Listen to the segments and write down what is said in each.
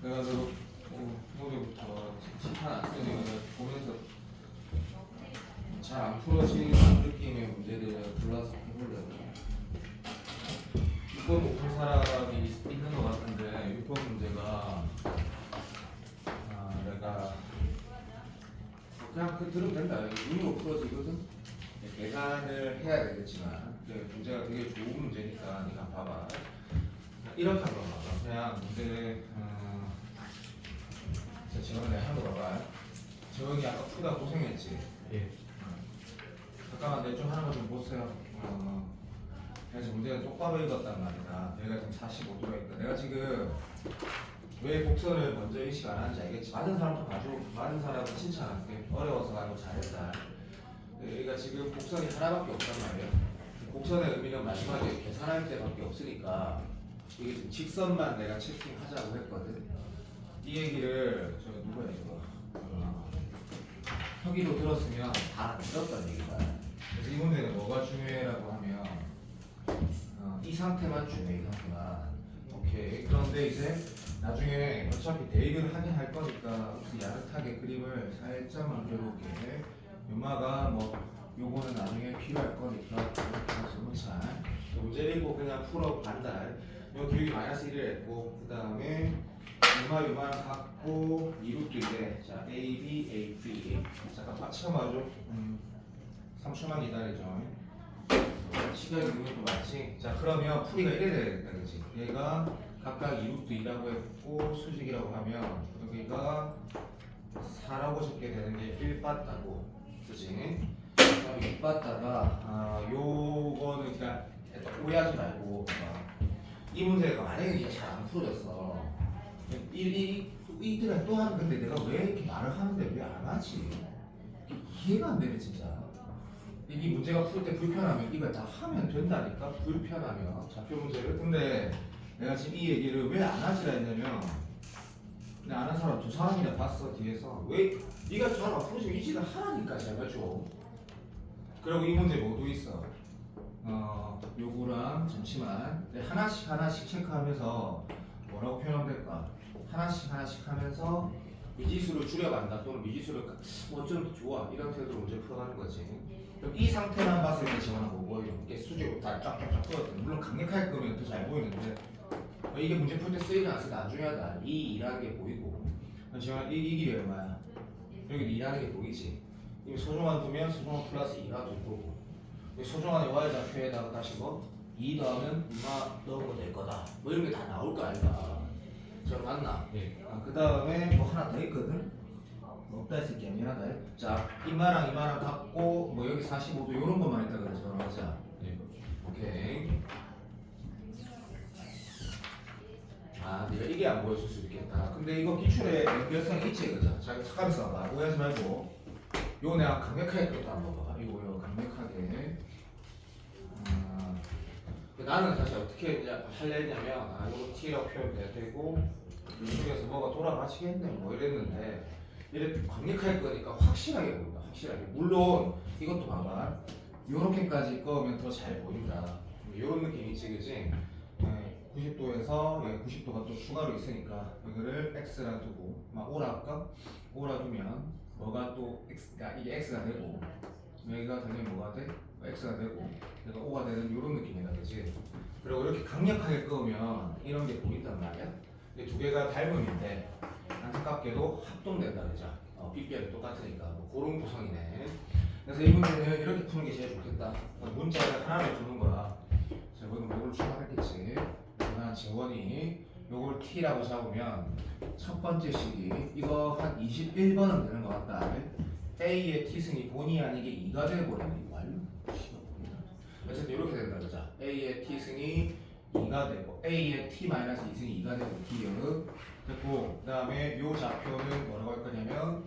그래가지고 모두부터 칠판 안 쓰는 거 보면서 잘 안 풀어지는 느낌의 문제들을 골라서 해보려고. 6번 못 푼 사람이 있는 것 같은데 6번 문제가 내가 그냥 들으면 된다. 의미로 풀어지거든. 계산을 해야 되겠지만 문제가 되게 좋은 문제니까 네가 봐봐. 이렇게 한번 봐봐. 그냥 문제 지금 내가 한번 봐봐. 재원이 아까 풀다 고생했지? 예. 잠깐만 내 좀 하는 거 좀 보세요. 내가 지금 문제가 똑바로 읽었단 말이다. 내가 지금 45도가 있다. 내가 지금 왜 곡선을 먼저 인식 안 하는지 알겠지? 맞은 사람도 봐주고 맞은 사람은 칭찬할게. 어려워서 하고 잘했다. 그러니까 지금 곡선이 하나밖에 없단 말이야. 곡선의 의미는 마지막에 계산할 때밖에 없으니까 이게 지금 직선만 내가 체킹하자고 했거든. 이 얘기를 저 누구야 이거? 혁이로 들었으면 다 들었단 얘기다. 그래서 이 문제는 뭐가 중요해라고 하면 이 상태만 중요해. 이 상태만. 오케이. 그런데 이제 나중에 어차피 대입을 하긴 할 거니까 야릇하게 그림을 살짝 만들어볼게. 연마가 뭐 요거는 나중에 필요할 거니까 이렇게 해서 잘 문제 읽고 그냥 풀어 반달. 요 기울기 마이너스 1을 했고 그 다음에 요만 갖고 2루트 이제 자 A, B, A, B 잠깐 받쳐봐줘. 3초만 기다려줘. 시간이 있는 것도 맞지? 자 그러면 풀이가 이래 되겠다 그치? 얘가 각각 2루트 2라고 했고 수직이라고 하면 여기가 4라고 적게 되는 게 1 빠따고 그치? 6 빠따가 요거는 그냥 오해하지 말고 이 문제가 만약에 이게 잘 안 풀어졌어 이들은 또 하는 근데 내가 왜 이렇게 말을 하는데 왜 안 하지? 이해가 안 되네 진짜. 이 문제가 풀 때 불편하면 이걸 다 하면 된다니까. 불편하면 좌표 문제를. 근데 내가 지금 이 얘기를 왜 안 하지라 했냐면 내가 아는 사람 두 사람이나 봤어 뒤에서. 왜 네가 잘 안 풀어지면 이 짓을 하라니까 제발 좀. 그리고 이 문제 뭐도 있어. 요거랑 잠시만 하나씩 체크하면서 뭐라고 표현하면 될까? 하나씩 하면서 미지수를 줄여간다 또는 미지수를 좀 좋아 이런 태도로 문제 풀어가는 거지. 그럼 이 상태만 봤을 때 지원은 뭐 보여? 이게 수직으로 다 쫙쫙쫙 풀었대. 물론 강력할 거면 더 잘 보이는데 이게 문제 풀 때 쓰이지 않았으니까 안 중요하다. 이 2라는 게 보이고 지원 이 길이 얼마야? 여기 2라는 게 보이지. 이 소중한 두면 소중한 플러스 2가 될 거고 소중한 y좌표에다가 다시 뭐 2 더하면 얼마 넣으면 될 거다. 뭐 이런 게 다 나올 거 아닌가. 저 맞나? 예. 그 다음에 뭐 하나 더 있거든? 없다 했을게 미안하다. 자 이마랑 갖고 뭐 여기 45도 이런 것만 있다 그래. 저랑 하자. 예. 오케이. 내가 이게 안 보였을 수도 있겠다. 근데 이거 기출에 연결성이 있지 그죠? 자 착각해서 봐봐. 오해하지 말고 요거 내가 강력하게 또 한번 봐봐. 이거요 강력하게. 나는 사실 어떻게 하려 했냐면 이거 T라고 표현돼야 되고 이쪽에서 뭐가 돌아가시겠네 뭐 이랬는데 이렇게 강력할 거니까 확실하게 보인다. 확실하게. 물론 이것도 봐봐. 요렇게까지 꺼면 더 잘 보인다. 요런 느낌이 있지 그지? 90도에서 90도가 또 추가로 있으니까 이거를 X라 두고 막 O라 할까? O라 두면 뭐가 또 X가 이게 X가 되고 여기가 당연히 뭐가 돼? X가 되고 얘가 O가 되는 이런 느낌이다 그치? 그리고 이렇게 강력하게 끄면 이런 게 보인단 말이야. 근데 두 개가 닮음인데 안타깝게도 합동된다 그죠? 빗별이 똑같으니까 뭐 그런 구성이네. 그래서 이 문제는 이렇게 푸는 게 제일 좋겠다. 문자를 하나를 두는 거야. 자, 이거는 뭐를 추가했겠지? 그러면 재원이 요걸 T라고 잡으면 첫 번째 식이 이거 한 21번은 되는 것 같다. A의 T승이 본의 아니게 2가 되어버리네. 완료? 어쨌든 이렇게 된다 그죠? A의 T승이 2가 되고 A의 T-2승이 2가 되고 T열 됐고 그 다음에 요 좌표는 뭐라고 할 거냐면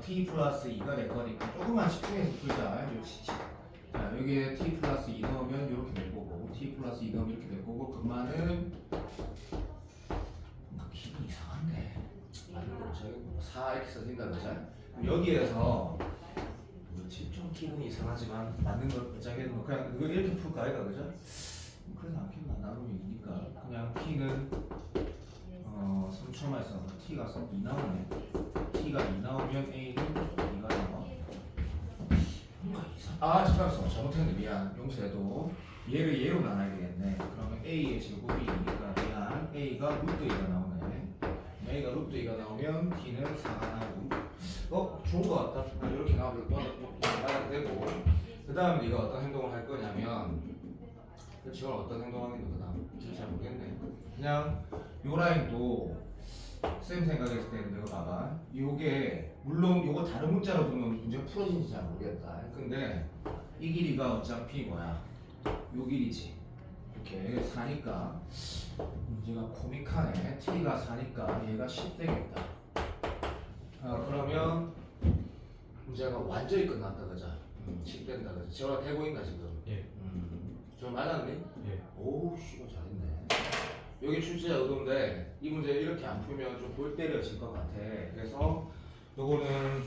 T 플러스 2가 될 거니까 조금만 집중해서 풀자. 자 여기에 T 플러스 2 넣으면 이렇게 될 거고 T 플러스 2 넣으면 이렇게 될 거고 그만은 기분 이상한데 맞는 거 저기 4 이렇게 써진다 그죠? 여기에서 뭐지 좀 기분이 이상하지만 맞는 걸 짜게는 뭐 그냥 이거 이렇게 풀까 아이가 그죠? 그래도 않겠나 나름이니까 그냥 T는 3초만 있어. t가 2 나오네. t가 2 나오면 a는 2가 나와. 뭔가 이상. 잠깐만 잘못했네. 미안. 용서해도 얘를 얘로 나눠야 되겠네. 그러면 a의 제곱이 2니까 미안. a가 루트 2가 나오네. a가 루트 2가 나오면 t는 4가 나오고. 좋은 거 같다. 이렇게 나오면 나가도 되고. 그 다음 네가 어떤 행동을 할 거냐면 그 지금 어떤 행동을 하겠노 그 다음 잘 모르겠네. 그냥 요 라인도 쌤 생각했을 때는 내가 봐봐. 요게 물론 요거 다른 문자로 두면 문제가 풀어진지 잘 모르겠다. 근데 이 길이가 어차피 뭐야? 요 길이지. 이렇게 4니까 문제가 코믹하네. t가 4니까 얘가 10 되겠다. 그러면 문제가 완전히 끝났다 그죠? 10 된다 그죠? 저랑 되고 있나 지금? 예. 저 맞았니? 예. 오우 씨발 잘했네. 여기 출제자 의도인데 이 문제 이렇게 안 풀면 좀 골 때려질 것 같아. 그래서 요거는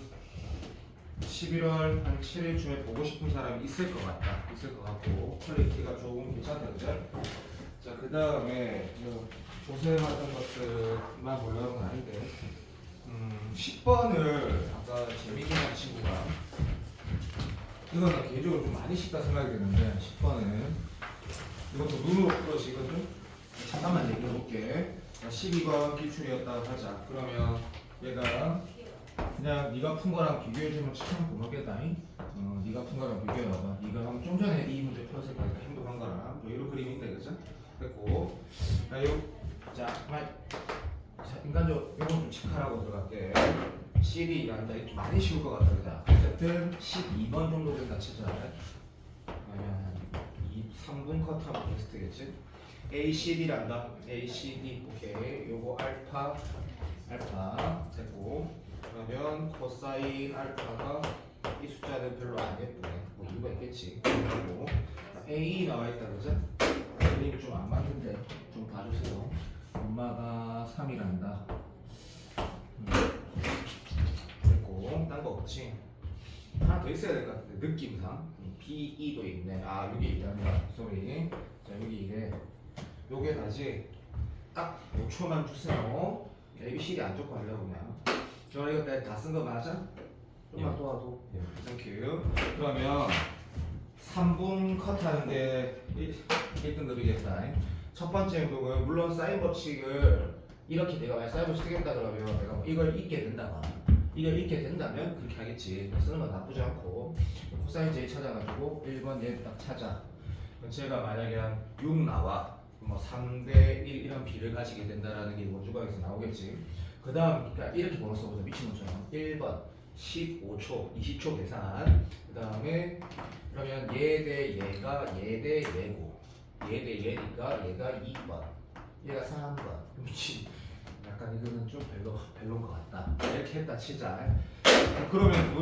11월 한 7일쯤에 보고 싶은 사람이 있을 것 같다. 있을 것 같고 퀄리티가 조금 괜찮다 그죠? 자, 그 다음에 조세하던 것들만 보려는 건 아닌데 10번을 아까 재민이라는 친구가 이거는 개인적으로 좀 많이 쉽다 생각이 드는데 10번은 이것도 눈으로 풀어지거든? 잠깐만 얘기해 볼게. 12번 기출이었다고 하자. 그러면 얘가 그냥 네가 푼 거랑 비교해주면 참 고맙겠다. 네가 푼 거랑 비교해봐봐. 네가 좀 전에 이 문제 풀었을 거니까 행동한 거랑 뭐 이런 그림이 있네 그죠? 됐고 자 인간적으로 이건 좀 체크하라고 들어갈게. CD란다. 이거 좀 많이 쉬울 것 같다 그죠? 어쨌든 12번 정도 된다 치자. 그러면 3분 컷하면 베스트겠지? ACD란다. ACD 오케이. 요거 알파 됐고 그러면 코사인 알파가 이 숫자는 별로 안 예쁘네. 뭐 이유가 있겠지. 그리고 A 나와 있다 그죠? 그림이 좀 안 맞는데 좀 봐주세요. 엄마가 3이란다. 됐고 딴 거 없지? 하나 더 있어야 될 것 같은데 느낌상 BE도 있네. 여기 있단다. 소리. 자 여기 이래. 요게 다시 딱 5초만 주세요. ABCD 안 적고 하려고 그냥. 저 이거 내가 다 쓴 거 맞아? 좀만 도와도. 땡큐. 그러면 3분 컷 하는데 1등급이겠다. 첫 번째 행동은 물론 사인 법칙을 이렇게 내가 만약 사인 법칙 쓰겠다 그러면 내가 뭐 이걸 잊게 된다거나 이걸 잊게 된다면 그렇게 하겠지. 쓰는 건 나쁘지 않고 코사인 J 찾아가지고 1번 얘 딱 찾아. 제가 만약에 한 6 나와 뭐 3대 1 이런 비를 가지게 된다라는 게 원주각에서 나오겠지. 그 다음 그러니까 이렇게 번호 써보자. 미친놈처럼 1번 15초 20초 계산. 그 다음에 그러면 얘 대 얘가 얘 대 얘고 얘 대 얘니까 얘가 2번 얘가 3번. 미친. 약간 이거는 좀 별로인 것 같다. 이렇게 했다 치자. 그러면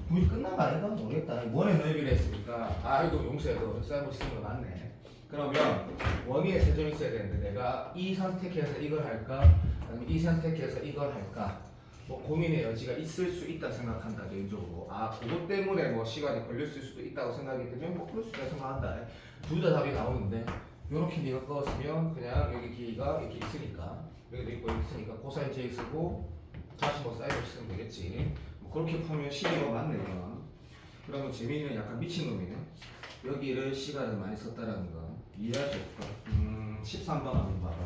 뭐 끝난 거 아닌가 모르겠다. 원의 넓이를 했으니까 이거 용서해도 쌀고 쓰는 거 맞네. 그러면 원위에 세 점 있어야 되는데 내가 이 선택해서 이걸 할까 아니면 이 선택해서 이걸 할까 뭐 고민의 여지가 있을 수 있다 생각한다 개인적으로. 그것 때문에 뭐 시간이 걸릴 수도 있다고 생각이 들면 뭐 그럴 수 있다 생각한다. 둘 다 답이 나오는데 요렇게 네가 꺼었으면 그냥 여기 길이가 이렇게 있으니까 여기도 있고 여기 있으니까 코사인 J 쓰고 다시 뭐 사인을 쓰면 되겠지. 뭐 그렇게 풀면 12가 맞네 이건. 그러면 재민이는 약간 미친놈이네. 여기를 시간을 많이 썼다라는 거 이해할 수 없다. 13번 한번 봐봐.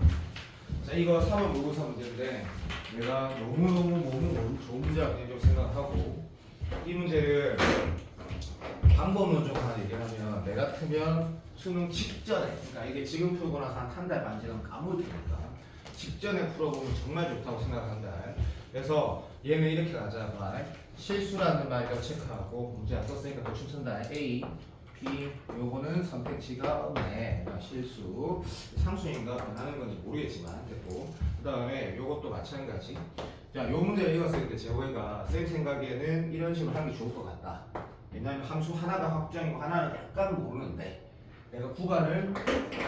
자 이거 3월 모의고사 문제인데 내가 너무 좋은 문제라고 개인적으로 생각하고 이 문제를 방법론적으로 하나 얘기하면 내 같으면 수능 직전에 그러니까 이게 지금 풀고 나서 한 달 반 지나면 까먹으니까 직전에 풀어보면 정말 좋다고 생각한다. 그래서 얘는 이렇게 가자. 실수라는 말을 체크하고 문제 안 썼으니까 대충 쓴다. A, B 요거는 선택지가 없네. 실수. 상수인가 변하는 건지 모르겠지만 됐고 그 다음에 요것도 마찬가지. 자, 요 문제를 읽었을 때 제호이가 쌤 생각에는 이런 식으로 하는 게 좋을 것 같다. 왜냐하면 함수 하나가 확정이고 하나는 약간 모르는데 내가 구간을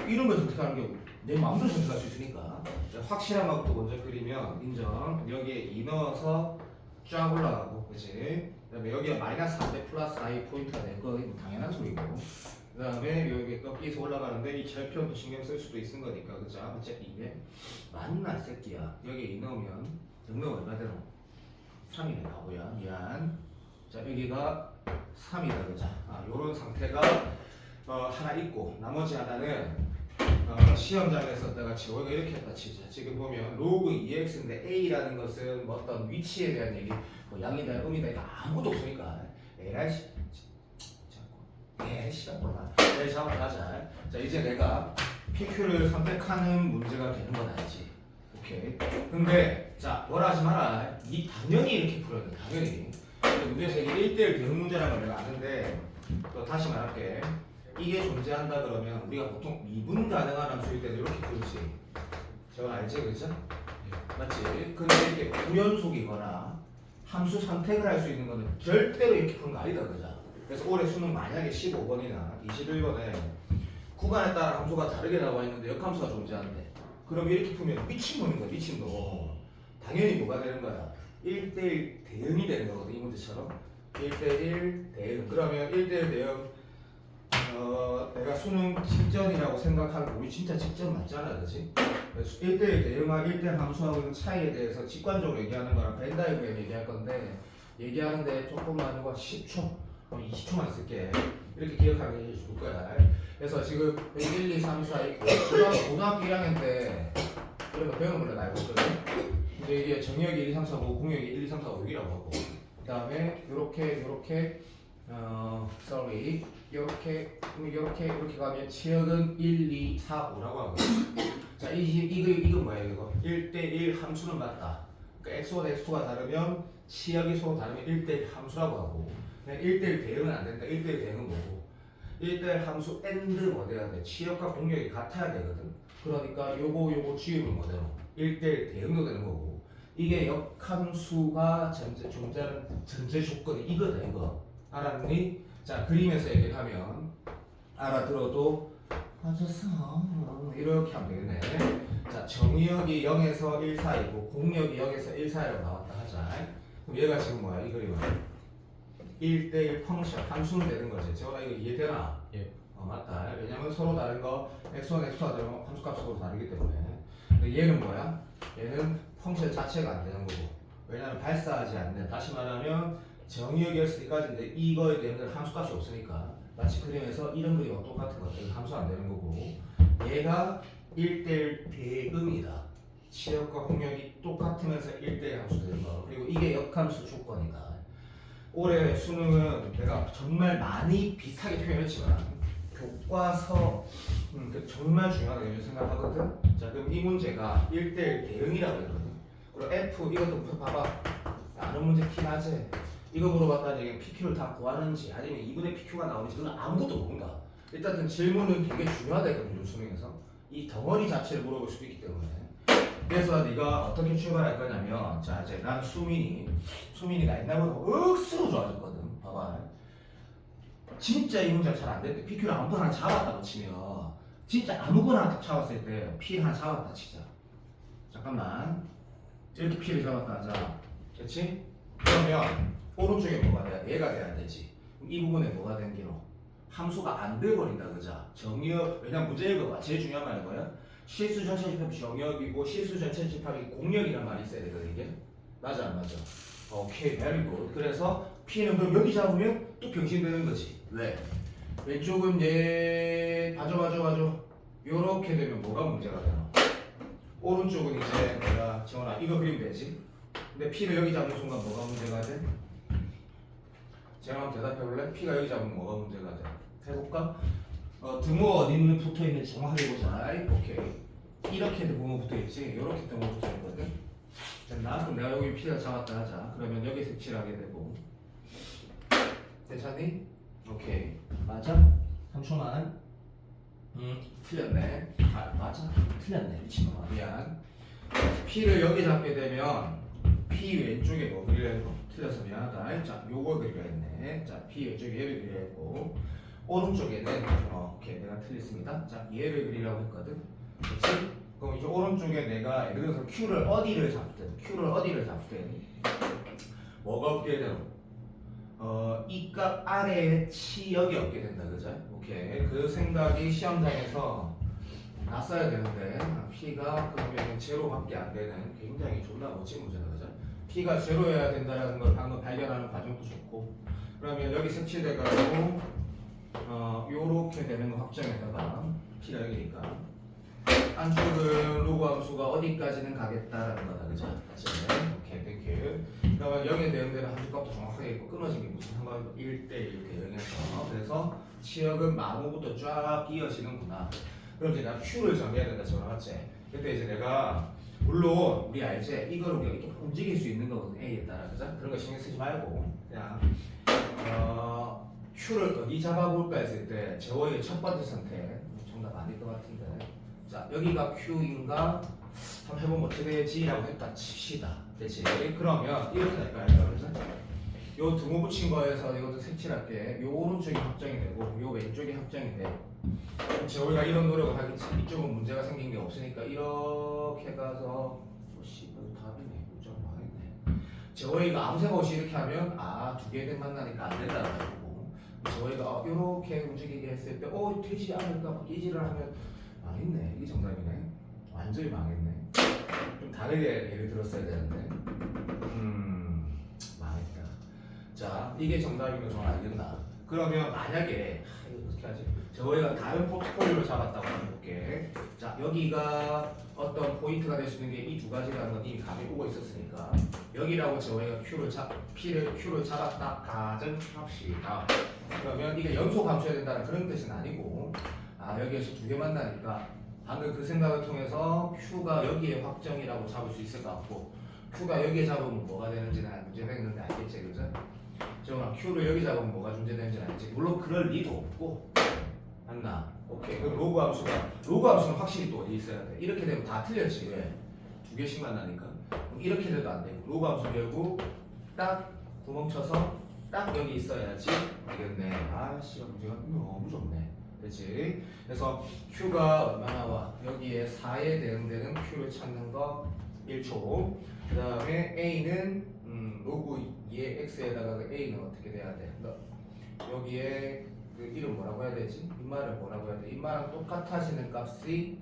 이런 걸 선택하는 게 내 마음대로 선택할 수 있으니까 확실한 것부터 먼저 그리면 인정. 여기에 2 넣어서 쫙 올라가고 그치? 그 다음에 여기가 마이너스 3대 플러스 I 포인트가 될 거 당연한 소리고 그 다음에 여기 꺾이서 올라가는데 이 절편도 신경 쓸 수도 있는 거니까 그죠? 어차피 이게 맞나 새끼야. 여기 2 넣으면 정면 얼마 되노? 3이네 바보야. 미안. 자 여기가 3이다 그죠? 요런 상태가 하나 있고 나머지 하나는 시험장에서 내가 지호가 이렇게 했다 치자. 지금 보면 로그 2x인데 a라는 것은 뭐 어떤 위치에 대한 얘기, 뭐 양이다 음이다 이거 아무것도 없으니까 에라이 시간 몰라. 내 작업하자. 자 이제 내가 PQ를 선택하는 문제가 되는 건 알지. 오케이. 근데 자 뭐라 하지 마라. 이 당연히 이렇게 풀어야 돼. 당연히. 문제에서 이게 1대1 대응 문제라는 걸 내가 아는데 또 다시 말할게. 이게 존재한다 그러면 우리가 보통 미분 가능한 함수일 때는 이렇게 풀지. 저건 알지 그죠? 맞지? 근데 이렇게 구연속이거나 함수 선택을 할 수 있는 거는 절대로 이렇게 푸는 거 아니다 그죠? 그래서 올해 수능 만약에 15번이나 21번에 구간에 따라 함수가 다르게 나와 있는데 역함수가 존재한대. 그럼 이렇게 풀면 미친놈인 거야 미친놈. 당연히 뭐가 되는 거야? 1대1 대응이 되는 거거든 이 문제처럼. 1대1 대응. 그러면 1대1 대응 내가 수능 직전이라고 생각하고 우리 진짜 직전 맞잖아 그치? 1대1 대응과 1대1 함수하고는 차이에 대해서 직관적으로 얘기하는 거랑 벤다이그램 얘기할 건데 얘기하는데 조금만 아니고 10초 20초만 쓸게. 이렇게 기억하게 해줄 거야. 그래서 지금 1, 2, 3, 4 있고 고등학교 1학년 때 이런 거 배우는 걸로 알고 있거든. 근데 이게 정역이 1, 2, 3, 4, 5 공역이 1, 2, 3, 4, 5, 6이라고 하고 그 다음에 요렇게 sorry 요렇게 가면 지역은 1, 2, 4, 5라고 하거든. 자 이거 뭐야 이거 1대1 함수는 맞다. 그러니까 x와 x가 다르면 치역이 서로 다르면 1대1 함수라고 하고 1대1 대응은 안 된다. 1대1 대응은 뭐고 1대1 함수 and 뭐 돼야 돼? 치역과 공역이 같아야 되거든. 그러니까 요거 지우면 뭐 되노? 1대1 대응도 되는 거고 이게 역함수가 존재하는 전제 조건이 이거다 이거. 알았니? 자 그림에서 얘기를 하면 알아들어도 맞았어 이렇게 하면 되겠네. 자 정의역이 0에서 1 사이고 공역이 0에서 1 사이라고 나왔다 하자. 그럼 얘가 지금 뭐야 이 그림은 1대1 펑션 함수는 되는 거지. 재원아 이거 이해되나? 예. 맞다. 왜냐면 서로 다른 거 x1, x2가 다르면 함수값이 서로 다르기 때문에. 근데 얘는 뭐야? 얘는 펑션 자체가 안 되는 거고. 왜냐면 발사하지 않는. 다시 말하면 정의역이었을 때까지인데 이거에 대한 함수값이 없으니까 마치 그림에서 이런 그림과 똑같은 것들은 함수 안 되는 거고 얘가 1대1 대응이다. 치역과 공역이 똑같으면서 1대1 함수 되는 거. 그리고 이게 역함수 조건이다. 올해 수능은 내가 정말 많이 비슷하게 표현했지만 교과서 정말 중요하다고 생각하거든. 자 그럼 이 문제가 1대1 대응이라고 했거든. 그리고 F 이것도 봐봐. 아는 문제 P나지. 이거 물어봤다는 얘기는 PQ를 다 구하는지 아니면 2분의 PQ가 나오는지 그건 아무것도 모른다. 일단은 질문은 되게 중요하다 했거든요 수능에서. 이 덩어리 자체를 물어볼 수도 있기 때문에. 그래서 네가 어떻게 출발할 거냐면 자 이제 나는 수민이가 옛날보다 억수로 좋아졌거든. 봐봐. 진짜 이 문제가 잘 안 됐대. PQ를 아무거나 하나 잡았다고 치면 진짜 아무거나 하나 딱 잡았을 때 P 하나 잡았다 치자. 잠깐만 이렇게 P를 잡았다 하자. 그렇지? 그러면 오른쪽에 뭐가 돼야 돼? 얘가 돼야 되지. 이 부분에 뭐가 생기노? 함수가 안 돼버린다 그자. 정의역 왜냐면 문제 읽어봐. 제일 중요한 말은 뭐야? 실수 전체 집합이 정역이고 실수 전체 집합이 공역이란 말이 있어야 되거든 이게. 맞아 안 맞아? 오케이 very good. 그래서 P는 그럼 여기 잡으면 또 병신되는 거지. 왜? 왼쪽은 얘 봐줘 요렇게 되면 뭐가 문제가 되나? 오른쪽은 이제 내가 정원아 이거 그리면 되지. 근데 P를 여기 잡는 순간 뭐가 문제가 돼? 제가 한번 대답해볼래? P가 여기 잡으면 뭐가 문제가 돼? 해볼까? 등호 어디 붙어있는지 정확하게 보자. 오케이. 이렇게 등호 붙어있지? 이렇게 등호 붙어있거든? 됐나? 그럼 내가 여기 P가 잡았다 하자. 그러면 여기 색칠하게 되고 괜찮니? 오케이. 맞아? 3초만. 틀렸네. 맞아? 틀렸네. 미친놈아. 미안. P를 여기 잡게 되면 P 왼쪽에 뭐 그리려 했고 틀려서 미안하다. 자, 요걸 그리려 했네. 자, P 왼쪽에 얘를 그리려 했고 오른쪽에는 오케이 내가 틀렸습니다. 자, 얘를 그리려고 했거든. 그렇지? 그럼 이제 오른쪽에 내가 예를 들어서 Q를 어디를 잡든 뭐가 어떻게 되노? 이 값 아래에 치역이 없게 된다, 그죠? 오케이. 그 생각이 시험장에서 났어야 되는데 P가 그러면 제로밖에 안 되는 굉장히 존나 멋진 문제다, 그죠? P가 제로여야 된다는 걸 방금 발견하는 과정도 좋고, 그러면 여기 색칠돼가지고 요렇게 되는 거 확정에다가 P가 여기니까 안쪽은 로그 함수가 어디까지는 가겠다라는 거다, 그죠? 맞죠? 오케이, 땡큐. 그러면 여기에 내용대로 함수 값도 정확하게 있고 끊어진 게 무슨 상관이고 1대1 대응해서 그래서 치역은 마모부터 쫙 이어지는구나. 그럼 이제 내가 Q를 정해야 된다, 저거 맞지? 그때 이제 내가 물론 우리 알지? 이걸 우리가 이렇게 움직일 수 있는 거거든, A에 따라, 그죠? 그런 거 신경 쓰지 말고 그냥 Q를 어디 잡아볼까 했을 때 제워의 첫 번째 선택 정답 아닐 것 같은데, 자 여기가 Q인가 한번 해보면 어떻게 되지? 라고 했다 칩시다, 그치? 그러면 이렇게 될까요? 그래서 요 등호 붙인 거에서 이것도 색칠할게. 요 오른쪽이 확정이 되고 요 왼쪽이 확정이 돼. 제호이가 이런 노력을 하겠지. 이쪽은 문제가 생긴 게 없으니까 이렇게 가서 씨발 답이네. 좀 망했네. 제호이가 아무 생각 없이 이렇게 하면 두 개를 만나니까 안 된다는 거고, 제호이가 이렇게 움직이게 했을 때 되지 않을까 막 이지를 하면 망했네. 이게 정답이네. 완전히 망했네. 좀 다르게 예를 들었어야 되는데 망했다. 자 이게 정답인 거 정말 알겠나? 그러면 만약에 이거 어떻게 하지? 저희가 다른 포트폴리오를 잡았다고 해볼게. 자 여기가 어떤 포인트가 될 수 있는 게 이 두 가지라는 건 이미 감이 오고 있었으니까 여기라고 저희가 Q를 잡았다 가정합시다. 그러면 이게 연속 함수해야 된다는 그런 뜻은 아니고 여기에서 두 개 만나니까 방금 그 생각을 통해서 Q가 여기에 확정이라고 잡을 수 있을 것 같고, Q가 여기에 잡으면 뭐가 되는지는 문제가 있는데 알겠지, 그죠? 정아 Q를 여기 잡으면 뭐가 문제되는지는 알겠지. 물론 그럴 리도 없고, 맞나? 오케이. 그럼 로그 함수는 확실히 또 어디 있어야 돼? 이렇게 되면 다 틀렸지. 왜? 두 개씩 만나니까. 그럼 이렇게 돼도 안 되고, 로그 함수 결국 딱 구멍 쳐서 딱 여기 있어야지 되겠네. 문제가 너무 좋네. 그렇지? 그래서 Q가 얼마 나와? 여기에 4에 대응되는 Q를 찾는 거 1초. 그 다음에 A는 로그 2의 X에다가 그 A는 어떻게 돼야 돼? 여기에 그 이름 뭐라고 해야 되지? 인말을 뭐라고 해야 돼? 인말랑 똑같아지는 값이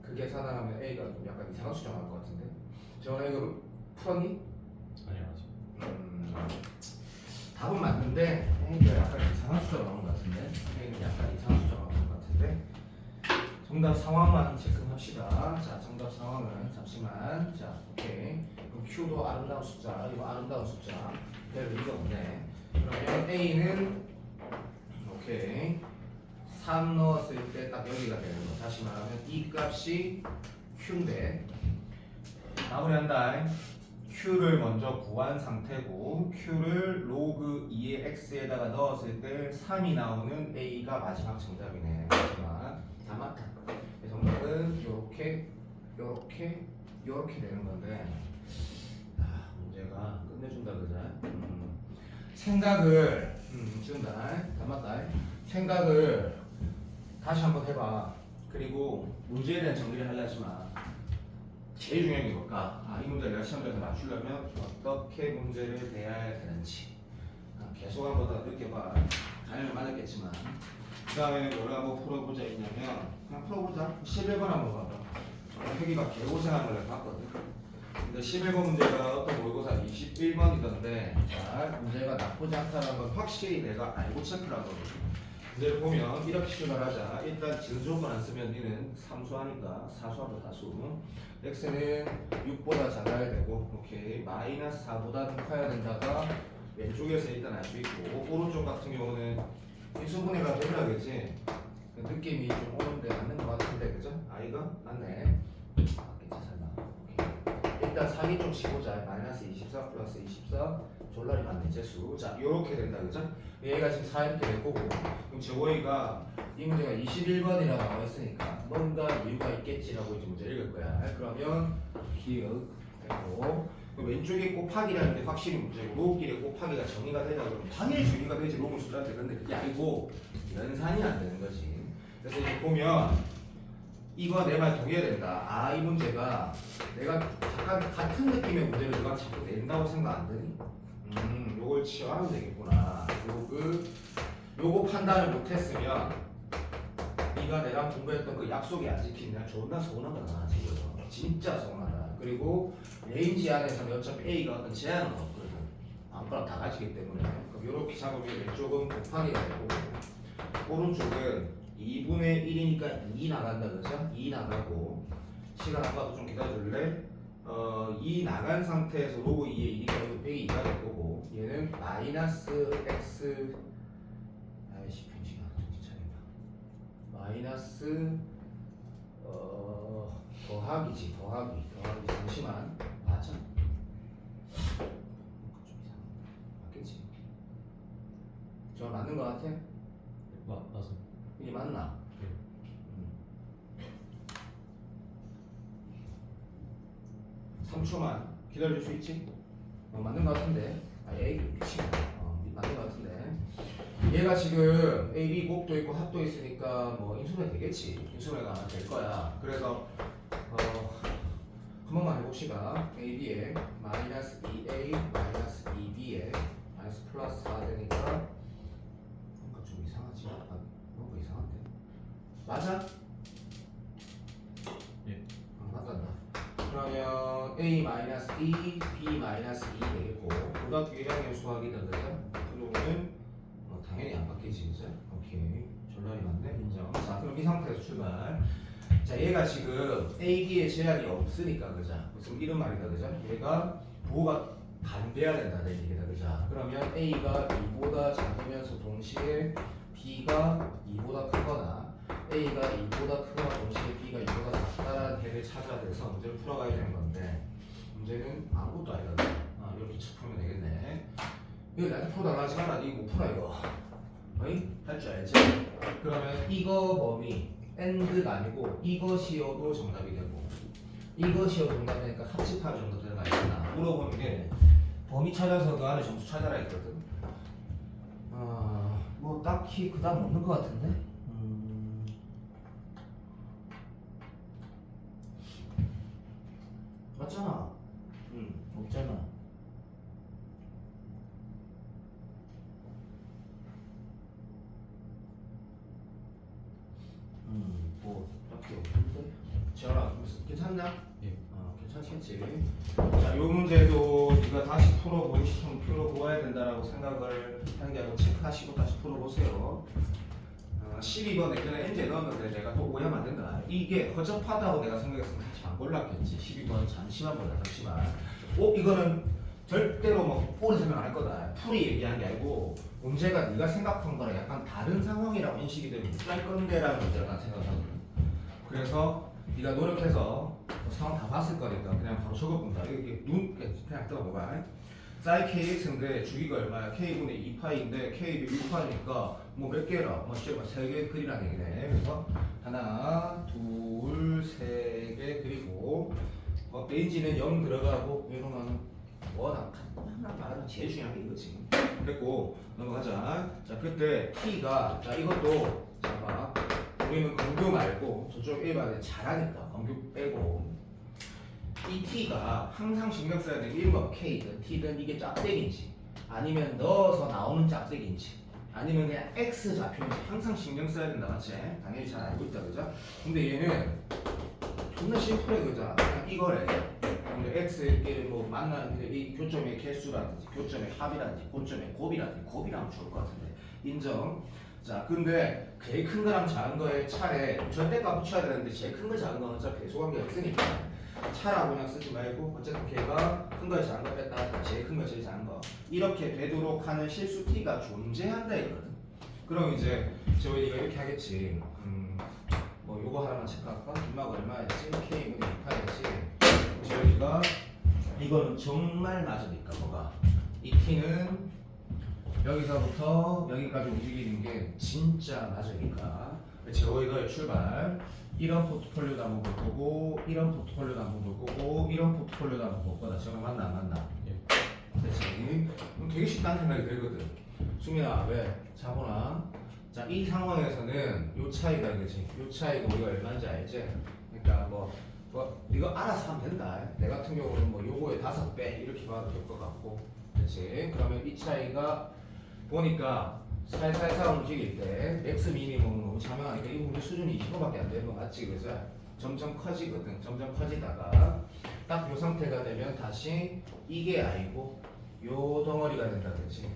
그 계산하면 A가 좀 약간 이상한 수정 나올 것 같은데. 정원아 이거 풀었니? 아니요 아직. 답은 맞는데 A가 약간 이상한 숫자가 나온 것 같은데, A는 약간 이상한 숫자가 나온 것 같은데, 정답 상황만 체크합시다. 자 정답 상황은 잠시만. 자 오케이. 그럼 Q도 아름다운 숫자, 이거 아름다운 숫자 별 의미가 없네. 그러면 A는 오케이 3 넣었을 때 딱 여기가 되는 거. 다시 말하면 이 값이 Q인데 마무리한다. Q를 먼저 구한 상태고 Q를 로그 2의 X에다가 넣었을 때 3이 나오는 A가 마지막 정답이네. 마지막 다 맞다. 정답은 요렇게 되는 건데, 문제가 끝내준다, 그죠? 생각을 준다. 다 맞다. 생각을 다시 한번 해봐. 그리고 문제에 대한 정리를 하려지만 제일 중요한 게 뭘까? 이 문제를 내가 시험장에서 맞추려면 어떻게 문제를 대해야 되는지 계속 한 번 더 느껴봐. 당연히 맞았겠지만 그 다음에 뭐라고 풀어보자 있냐면, 그냥 풀어보자. 11번 한번 봐봐. 여기가 개고생한 걸 내가 봤거든. 근데 11번 문제가 어떤 모의고사 21번이던데, 자 문제가 나쁘지 않다는 건 확실히 내가 알고 체크를 한 거거든. 문제를 보면 이렇게 출발하자. 일단 진수조건 안 쓰면 니는 삼수하니까 사수하고 다수. x는 6보다 작아야 되고, 오케이. 마이너스 4보다는 커야 된다가 왼쪽에서 일단 알 수 있고, 오른쪽 같은 경우는 인수분해가 되더라겠지. 그 느낌이 좀 오는데 맞는 것 같은데, 그죠? 아이가 맞네. 맞겠지 설마. 오케이. 일단 상위 좀 치고자. 마이너스 24 플러스 24 졸라리 맞네 재수. 자 요렇게 된다, 그죠? 얘가 지금 4 이렇게 될 거고, 그럼 저거이가 이 문제가 21번이라고 나와 있으니까 뭔가 이유가 있겠지라고 이제 문제 읽을 거야. 그러면 기억 되고, 왼쪽에 곱하기라는 게 확실히 문제고, 로우끼리 곱하기가 정의가 되다 그러면 당연히 정의가 되지. 로우는 숫자한테. 근데 그게 아니고 연산이 안 되는 거지. 그래서 이제 보면 이거 내 말 동의해야 된다. 아, 이 문제가 내가 약간 같은 느낌의 문제를 누가 자꾸 낸다고 생각 안 드니? 요걸 치워하면 되겠구나. 요거 판단을 못했으면 네가 내랑 공부했던 그 약속이 안 지키면 존나 서운하다 지금. 진짜 서운하다. 그리고 레인지 안에서는 어차피 A가 어떤 제한은 없거든. 아무거나 다 가지기 때문에. 그럼 요렇게 잡으면 왼쪽은 곱하기가 되고 오른쪽은 2분의 1이니까 2 나간다 그죠? 2 나가고 시간 아까도 좀 기다려줄래? 2 나간 상태에서 로그 2에 1이니까 이거 빼기 2가 될 거고 얘는 마이너스 x 아이씨 편식아 정신 차려봐 마이너스 더하기지 더하기 잠시만 맞아? 좀 이상한데 맞겠지? 저 맞는 거 같아? 맞습니다. 이게 맞나? 네. 3초만 기다려줄 수 있지? 맞는 거 같은데 A 미친 맞는 거 같은데 얘가 지금 A, B 곱도 있고 합도 있으니까 뭐 인수분해 되겠지 인수분해가 아마 될 거야 그래서 한 번만 해봅시다 A, B에 마이너스 2A 마이너스 2B에 마이너스 플러스 4 되니까 뭔가 좀 이상하지? 뭔가 이상한데 맞아? 예. 맞단다. 그러면 A 마이너스 2, B 마이너스 2 되겠고 고등학교 1학년 수학이다 그죠? 그러면 당연히 안 바뀌지 그죠? 오케이 전란이 맞네 인정. 자 그럼 이 상태에서 출발. 자 얘가 지금 A, B의 제한이 없으니까 그죠? 무슨 이런 말이다 그죠? 얘가 부호가 반대해야 된다는 얘기다 그죠? 그러면 A가 2보다 작으면서 동시에 B가 2보다 크거나 A가 2보다 크거나 동시에 B가 2보다 작다라는 해를 찾아야 돼서 문제를 풀어가야 되는 건데 문제는 아무것도 아니다. 이렇게 쳐 풀면 되겠네. 이거 나한테 풀어달라 하지 마라. 이거 못 풀어 이거. 어이? 할 줄 알지? 그러면 이거 범위 AND가 아니고 이것이어도 정답이 되고 이것이어도 정답이 되니까 합집합이 정도 들어가 있구나. 물어보는 게 범위 찾아서 그 안에 점수 찾아라 했거든. 뭐 딱히 그 다음 없는 것 같은데? 맞잖아. 없잖아. 뭐 딱히 없는데. 지현아, 괜찮냐? 예. 괜찮겠지. 자, 요 문제도 네가 다시 풀어보아야 된다라고 생각을 하는 게 아니고 체크하시고 다시 풀어보세요. 12번 예전에 엔제 넣었는데 내가 또 오해하면 안 된다. 이게 허접하다고 내가 생각했으면 다시 안 골랐겠지. 12번 잠시만 보자. 잠시만. 이거는 절대로 뭐 오래 생각 안 할 거다. 풀이 얘기한 게 아니고 문제가 네가 생각한 거랑 약간 다른 상황이라고 인식이 되면 못할 건데라는 문제가 생각하거든. 그래서 네가 노력해서 상황 다 봤을 거니까 그냥 바로 적어본다. 이게 그냥 떠봐봐. 사이 kx인데 주기가 얼마야? k분의 2파이인데 k도 6파이니까 뭐 몇 개라? 뭐 진짜 3개 그리라는 얘기네. 그래서 하나, 둘, 3개 그리고 레인지는 0 들어가고 이러면 하나 말하면 제일 중요한 게 이거지. 됐고 넘어가자. 자 그때 t가 자 이것도 잠깐 우리는 검교 말고 저쪽 1반에 잘하니까 검교 빼고 이 t가 항상 신경 써야 되는 게 1번 k든 t든 이게 짝대기인지 아니면 넣어서 나오는 짝대기인지 아니면 그냥 x 좌표인지 항상 신경 써야 된다 맞지? 당연히 잘 알고 있다 그죠? 근데 얘는 존나 심플해 그죠? 그냥 이거래. 근데 x끼리 뭐 만나는 이 교점의 개수라든지 교점의 합이라든지 고점의 곱이라든지 곱이라면 좋을 것 같은데 인정. 자 근데 제일 큰 거랑 작은 거의 차례 절대값 붙여야 되는데 제일 큰 거 작은 거는 어차피 배수관계가 없으니까 차라고 그냥 쓰지 말고 어쨌든 걔가 큰 거에 작은 거 뺐다 제일 큰 거 제일 작은 거 이렇게 되도록 하는 실수 t가 존재한다 이거든. 그럼 이제 저희가 이렇게 하겠지. 뭐 요거 하나만 체크할까? 뒷막 얼마였지? k분의 2파였지. 저희가 이거는 정말 맞으니까 뭐가 이 t는 여기서부터 여기까지 움직이는 게 진짜 맞으니까 저희가 출발 이런 포트폴리오도 한번 볼 거고 이런 포트폴리오도 한번 볼 거고 이런 포트폴리오도 한번 볼 거다. 저랑 맞나 안 맞나? 예. 그렇지. 되게 쉽다는 생각이 들거든. 수민아 왜? 자보나. 자, 이 상황에서는 요 차이가 이거지. 요 차이가 우리가 얼마인지 알지? 그러니까 뭐 이거 알아서 하면 된다. 내 같은 경우는 뭐 요거의 5배 이렇게 봐도 될 것 같고, 그렇지? 그러면 이 차이가 보니까 살살살 움직일 때 맥스 미니멈은 너무 자명하니까 이 문제 수준이 25밖에 안 되는 거 맞지, 그죠? 점점 커지거든. 점점 커지다가 딱 요 상태가 되면 다시 이게 아니고 요 덩어리가 된다, 그렇지?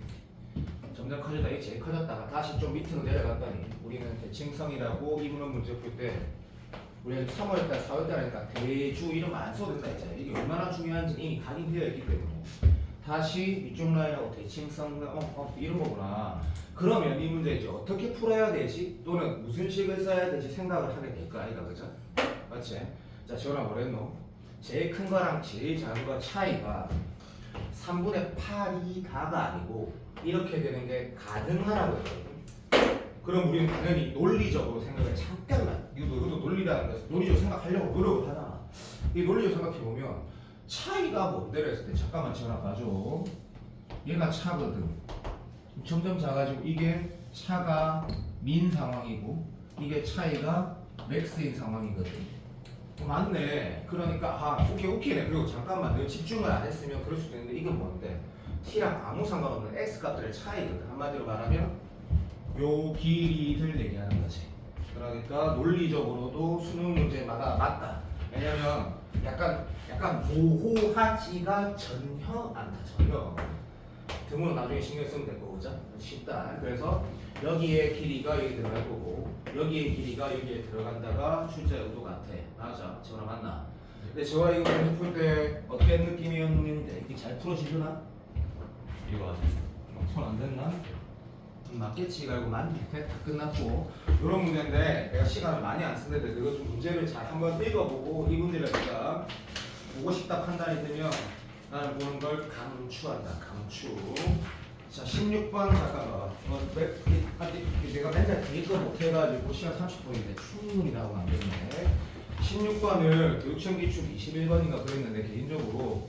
점점 커지다 이게 제일 커졌다가 다시 좀 밑으로 내려갔더니 우리는 대칭성이라고 이분은 문제 풀 때 우리는 3월달, 4월달 하니까 대주 이름 안 써도 된다 했잖아요. 이게 얼마나 중요한지 이미 각인되어 있기 때문에 다시 이쪽 라인하고 대칭성 이런 거구나. 그러면 이 문제 이제 어떻게 풀어야 되지? 또는 무슨 식을 써야 되지 생각을 하게 될 거 아이가, 그죠? 맞지? 자, 지원아 뭐랬노? 제일 큰 거랑 제일 작은 거 차이가 3분의 8이 다가 아니고 이렇게 되는 게 가능하라고 했거든. 그럼 우리는 당연히 논리적으로 생각을 잠깐만, 이것도 논리라는 것은 논리적으로 생각하려고 노력을 하잖아. 이 논리적으로 생각해보면 차이가 뭔데를 했을 때 잠깐만 지원아 봐줘. 얘가 차거든. 점점 작아지고 이게 차가 민 상황이고 이게 차이가 맥스인 상황이거든. 맞네. 그러니까 오케이네. 그리고 잠깐만 너 집중을 안 했으면 그럴 수도 있는데 이건 뭔데? t랑 아무 상관없는 x 값들의 차이거든. 한마디로 말하면 요 길이들 얘기하는 거지. 그러니까 논리적으로도 수능 문제마다 맞다. 왜냐면 약간 모호하지가 전혀 않다. 전혀. 등은 나중에 신경 쓰면 될 거고, 그죠? 쉽다. 그래서 여기에 길이가 여기 들어갈 거고 여기에 길이가 여기에 들어간다가 출제 의도 같아. 맞아. 저랑 맞나? 근데 저와 이거 문제 풀 때 어떤 느낌이었는데 이게 잘 풀어지려나? 이거 아직 손안 됐나? 맞겠지. 그리고 맞네. 다 끝났고 이런 문제인데 내가 시간을 많이 안 쓰는데 이거 좀 문제를 잘 한번 읽어보고 이 문제를 내가 보고 싶다 판단이 되면 나는 보는 걸 강추한다. 강추. 자, 16번 잠깐만. 내가 맨날 이거 못해가지고 시간 30분인데 충분히 나오면 안 되는데 16번을 교육청기출 21번인가 그랬는데 개인적으로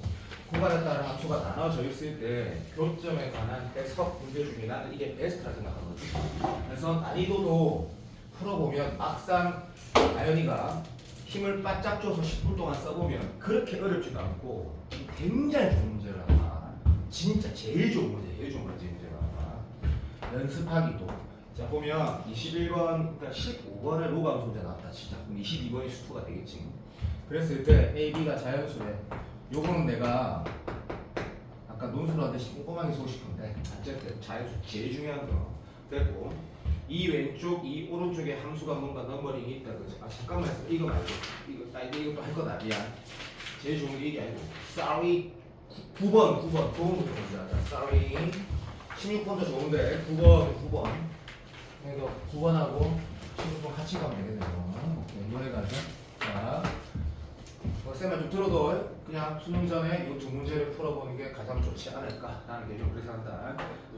고갈에 따른 함수가 나눠져 있을 때 교점에 관한 해석 문제 중에 나는 이게 베스트라 생각하거든. 그래서 난이도도 풀어보면 막상 아연이가 힘을 바짝 줘서 10분 동안 써보면 그렇게 어렵지도 않고 굉장히 좋은 문제를 나와. 진짜 제일 좋은 문제가 나와. 연습하기도. 자, 보면 21번, 그러니까 15번에 로그함수 문제 나왔다. 진짜. 그럼 22번이 수투가 되겠지. 그랬을 때 A, B가 자연수래. 요거는 내가 아까 논술로 하듯이 꼼꼼하게 쓰고 싶은데 어쨌든 자연수 제일 중요한 거 됐고 이 왼쪽 이 오른쪽에 함수가 뭔가 넘버링이 있다. 그죠? 잠깐만 있어. 이거 말고 이것도 할 거다. 미안. 제일 좋은 게 이게 아니고 sorry 9번부터 먼저 하자. sorry 16번도 좋은데 9번 그래서 9번하고 16번 같이 가면 되겠네요. 오케이 이거 해가지고 자 쌤만 좀 들어도 그냥 수능 전에 이 두 문제를 풀어보는 게 가장 좋지 않을까라는 게 좀 그렇게 한다.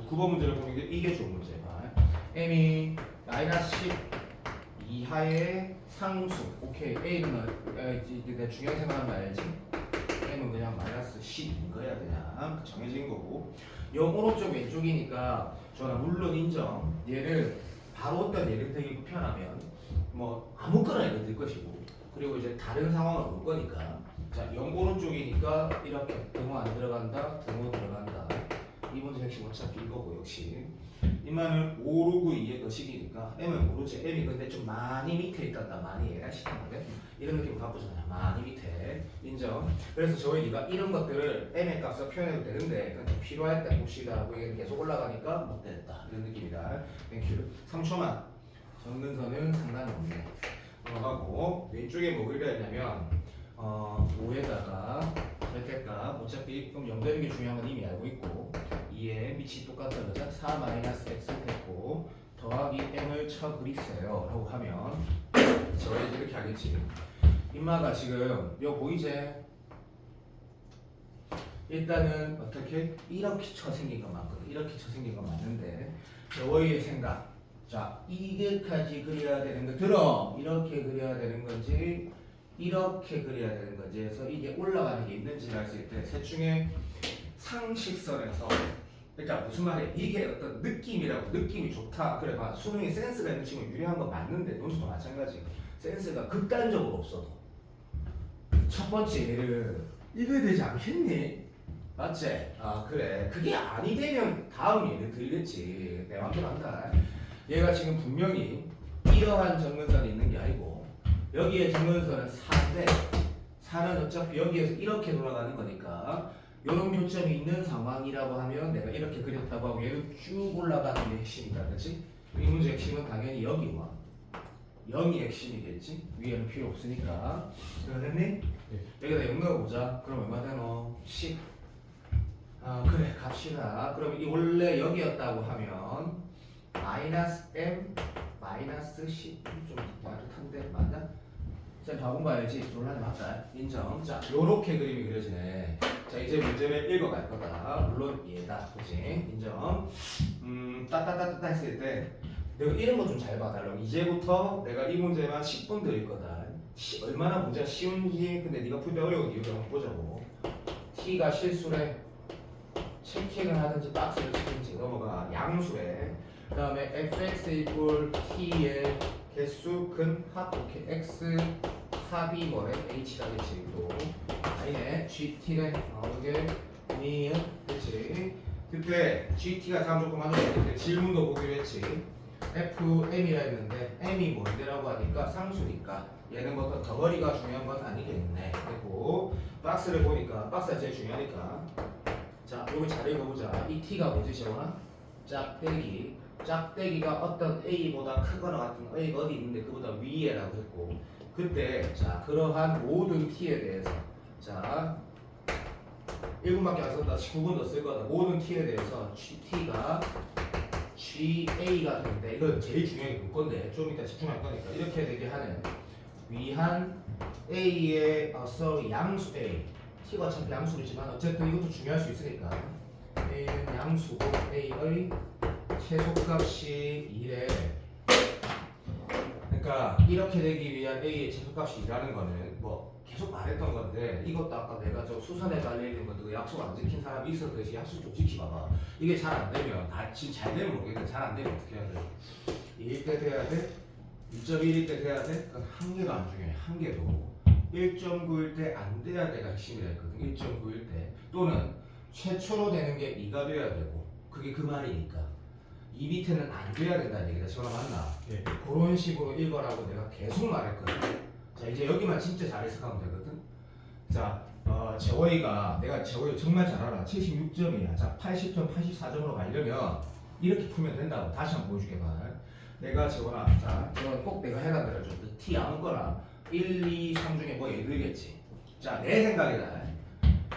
9번 문제를 보는 게 이게 좋은 문제야. m이 마이너스 10 이하의 상수. 오케이. a는 내 중요한 생각하면 알지. m은 그냥 마이너스 10인 거야. 그냥 정해진 거고. 영 오른쪽 왼쪽이니까 저는 물론 인정. 얘를 바로 어떤 예를 표현하면 뭐 아무거나 이거 될 것이고 그리고 이제 다른 상황을 볼 거니까 자, 0 오른쪽이니까 이렇게 등호 안 들어간다, 등호 들어간다. 이 문제 역시 어차피 이거고 역시 이만은 5, 6, 9, 2의 거식이니까 m은 모르지. m이 근데 좀 많이 밑에 있단다. 많이 얘기하시던데 이런 느낌 바쁘잖아요. 많이 밑에 인정. 그래서 저희가 이런 것들을 m의 값을 표현해도 되는데 그건 좀 필요할 때 봅시다 하고 이게 계속 올라가니까 못됐다 이런 느낌이다. 땡큐. 3초만. 정근선은 상관이 없네. 하고 왼쪽에 뭐 그려야 되냐면 5에다가 절대값 어차피 그럼 0 되는 게 중요한 건 이미 알고 있고 2에 밑이 똑같다 그죠? 4 마이너스 x 됐고 더하기 m을 쳐 그리세요 라고 하면 저희 이렇게 하겠지. 인마가 지금 요 보이지? 일단은 어떻게 이렇게 쳐 생긴 거 맞거든. 이렇게 쳐 생긴 거 맞는데 저의 생각 자, 이게까지 그려야 되는 거 들어. 이렇게 그려야 되는 건지 이렇게 그려야 되는 건지 해서 이게 올라가는 게 있는지를 알 수 있을 때 셋 중에 상식선에서 그러니까 무슨 말이야? 이게 어떤 느낌이라고 느낌이 좋다. 그래 봐. 수능이 센스가 있는 친구 유리한 건 맞는데 논술도 마찬가지. 센스가 극단적으로 없어도 첫 번째 예를 이거야 되지 않겠니? 맞지? 아 그래. 그게 아니 되면 다음 예를 들겠지. 내 맘대로 한다. 얘가 지금 분명히 이러한 정근선이 있는 게 아니고 여기에 정근선은 4인데 4는 어차피 여기에서 이렇게 돌아가는 거니까 이런 교점이 있는 상황이라고 하면 내가 이렇게 그렸다고 하고 얘는 쭉 올라가는 게 핵심이다. 그렇지? 이 문제 핵심은 당연히 여기와 0이 핵심이겠지? 위에는 필요 없으니까. 그랬니? 네. 여기다 0 넣어보자. 그럼 얼마 되노? 10. 아 그래 갑시다. 그럼 이 원래 여기였다고 하면 마이너스 m 마이너스 10 좀 빠듯한데 맞나? 자 바본 봐야지. 졸라네 맞다. 인정. 자 요렇게 그림이 그려지네. 자 이제 문제를 읽어갈 거다. 물론 얘다. 그치? 인정. 따따따따 했을 때 내가 이런 거 좀 잘 봐달라고. 이제부터 내가 이 문제만 10분 드릴 거다. 얼마나 문제가 쉬운지. 근데 네가 풀 때 어려운 이유를 한번 보자고. t가 실수래. 체킹을 하든지 박스를 치든지 넘어가. 양수래. 그 다음에 fx 이꼴 t의 개수 근 합. 오케이. x 합이 뭐래? h라겠지. 또 아니네. gt래. 이게 미은 그치. 그때 gt가 다음 조건 하는 때 질문도 보기로 했지. fm이라 했는데 m이 뭔데라고 하니까 상수니까 얘는 뭐 어떤 덩어리가 중요한 건 아니겠네. 그리고 박스를 보니까 박스가 제일 중요하니까 자 요거 잘 읽어보자. 이 t가 뭐지 재원아? 짝대기. 짝대기가 어떤 a보다 크거나 같은 a가 어디 있는데 그보다 위에라고 했고 그때 자 그러한 모든 t에 대해서 자 1분밖에 안 썼다. 19분 더 쓸 거다. 모든 t에 대해서 t가 GA가 되는데 이건 제일 중요한 게 건데 좀 이따 집중할 거니까 이렇게 되게 하는 위한 A의 양수 A T가 어차피 양수이지만 어쨌든 이것도 중요할 수 있으니까 A는 양수고 A의 최소값이 2래. 그러니까 이렇게 되기 위한 A의 최소값이 2라는 거는 뭐 계속 말했던 건데 이것도 아까 내가 저 수선에 달려있는 것도 약속 안 지킨 사람이 있었듯이 약속 좀 지키봐봐. 이게 잘 안 되면 지금 잘 되면 모르겠는데 잘 안 되면 어떻게 해야 돼? 2일 때 돼야 돼? 1.1일 때 돼야 돼? 그건 한 개가 안 중요해. 한 개도 1.9일 때 안 돼야 돼가 핵심이라 했거든. 1.9일 때 또는 최초로 되는 게 2가 돼야 되고 그게 그 말이니까 이 밑에는 안 돼야 된다는 얘기다. 전화 맞나? 네. 그런 식으로 읽어라고 내가 계속 말했거든. 자 이제 여기만 진짜 잘 해석하면 되거든. 자 재원이가 내가 재원이 정말 잘 알아. 76점이야. 자 80점 84점으로 가려면 이렇게 풀면 된다고. 다시 한번 보여줄게 봐. 내가 재원아 자 이건 꼭 내가 해놔드려줘. T 아무거나 1, 2, 3 중에 뭐 예를 들겠지. 자 내 생각이다.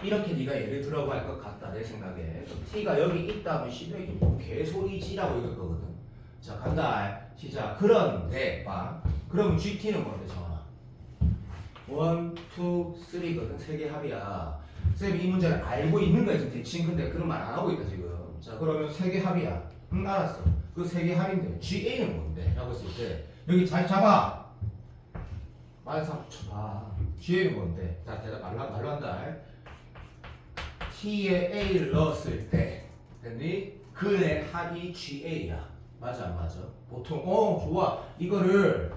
이렇게 네가 예를 들어봐 할 것 같다. 내 생각에 T가 여기 있다면 이게 뭐 개소리지라고 읽을 거거든. 자 간다. 시작. 그런데 봐. 그러면 GT는 뭔데 정아? 1, 2, 3거든. 3개 합이야. 쌤이 이 문제를 알고 있는 거야 지금 대칭. 근데 그런 말 안 하고 있다 지금. 자 그러면 3개 합이야. 응 알았어. 그 3개 합인데 GA는 뭔데? 라고 했을 때 여기 잘 잡아. 말상 붙여봐. GA는 뭔데? 자 대답 말로 한다. T에 A를 넣었을 때 됐니? 그의 합이 GA야. 맞아 안 맞아? 보통 좋아. 이거를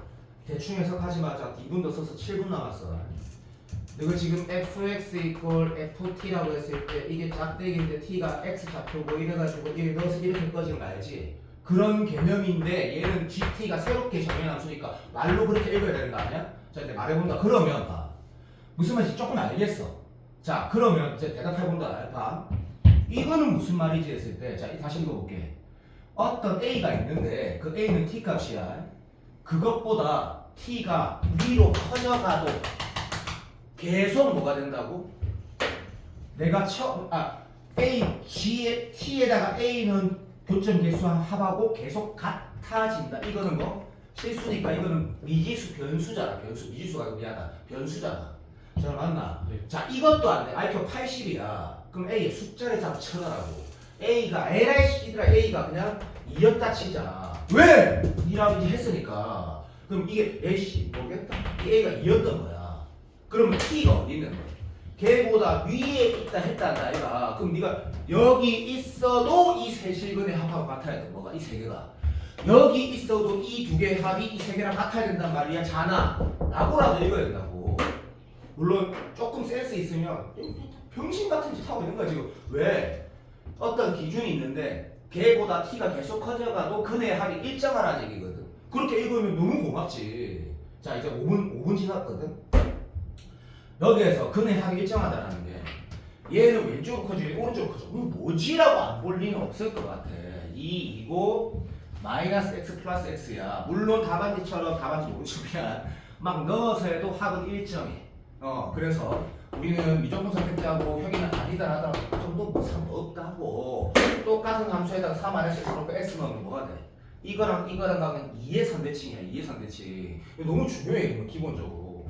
대충 해석하지 마자. 2분 더 써서 7분 남았어. 너가 지금 fx 이퀄 ft라고 했을 때 이게 짝대기인데 t가 x 좌표고 이래가지고 이렇게 넣어서 이렇게 꺼지는 거 알지? 그런 개념인데 얘는 gt가 새롭게 정해놨으니까 말로 그렇게 읽어야 되는 거 아니야? 자 이제 말해본다. 그러면 봐. 무슨 말인지 조금 알겠어. 자 그러면 이제 대답해본다. 봐. 이거는 무슨 말이지 했을 때 자 다시 읽어볼게. 어떤 a가 있는데 그 a는 t 값이야. 그것보다 t가 위로 커져가도 계속 뭐가 된다고? 내가 t에다가 a는 교점 개수 합하고 계속 같아진다. 이거는 뭐 실수니까 이거는 미지수 변수잖아. 미지수가 미안하다. 변수잖아. 자 맞나? 네. 자 이것도 안 돼. IQ 80이야. 그럼 A의 숫자를 잡아 쳐라라고. A가 A가 그냥 2였다 치자. 왜? 2라고 이제 했으니까. 그럼 이게 A씨 모르겠다. 이 A가 2였던 거야. 그러면 T가 어디 있는 거야? 걔보다 위에 있다 했단다 아이가. 그럼 네가 여기 있어도 이 세 실근의 합하고 같아야 돼. 뭐가 이 세 개가 여기 있어도 이 두 개의 합이 이 세 개랑 같아야 된단 말이야. 자나 라고라도 읽어야 된다고. 물론 조금 센스 있으면 병신 같은 짓 하고 있는 거야 지금. 왜? 어떤 기준이 있는데 걔보다 t가 계속 커져가도 근의 합이 일정하라는 얘기거든. 그렇게 읽으면 너무 고맙지. 자 이제 5분 지났거든. 여기에서 근의 합이 일정하다라는 게 얘는 왼쪽으로 커지고 오른쪽으로 커져. 뭐지라고 안 볼 리는 없을 것 같아. 2이고 마이너스 x 플러스 x야. 물론 답안지처럼 답안지 모르지만 막 넣어서 해도 합은 일정해. 그래서 우리는 미정분 선택자하고 형이는 아니다 하더라도 그 정도 뭐 상관없다고. 똑같은 함수에다가 3 마이너스 x 넣고 x 넣으면 뭐가 돼? 이거랑 가면 2의 상대칭이야. 2의 상대칭. 이거 너무 중요해 이거 기본적으로.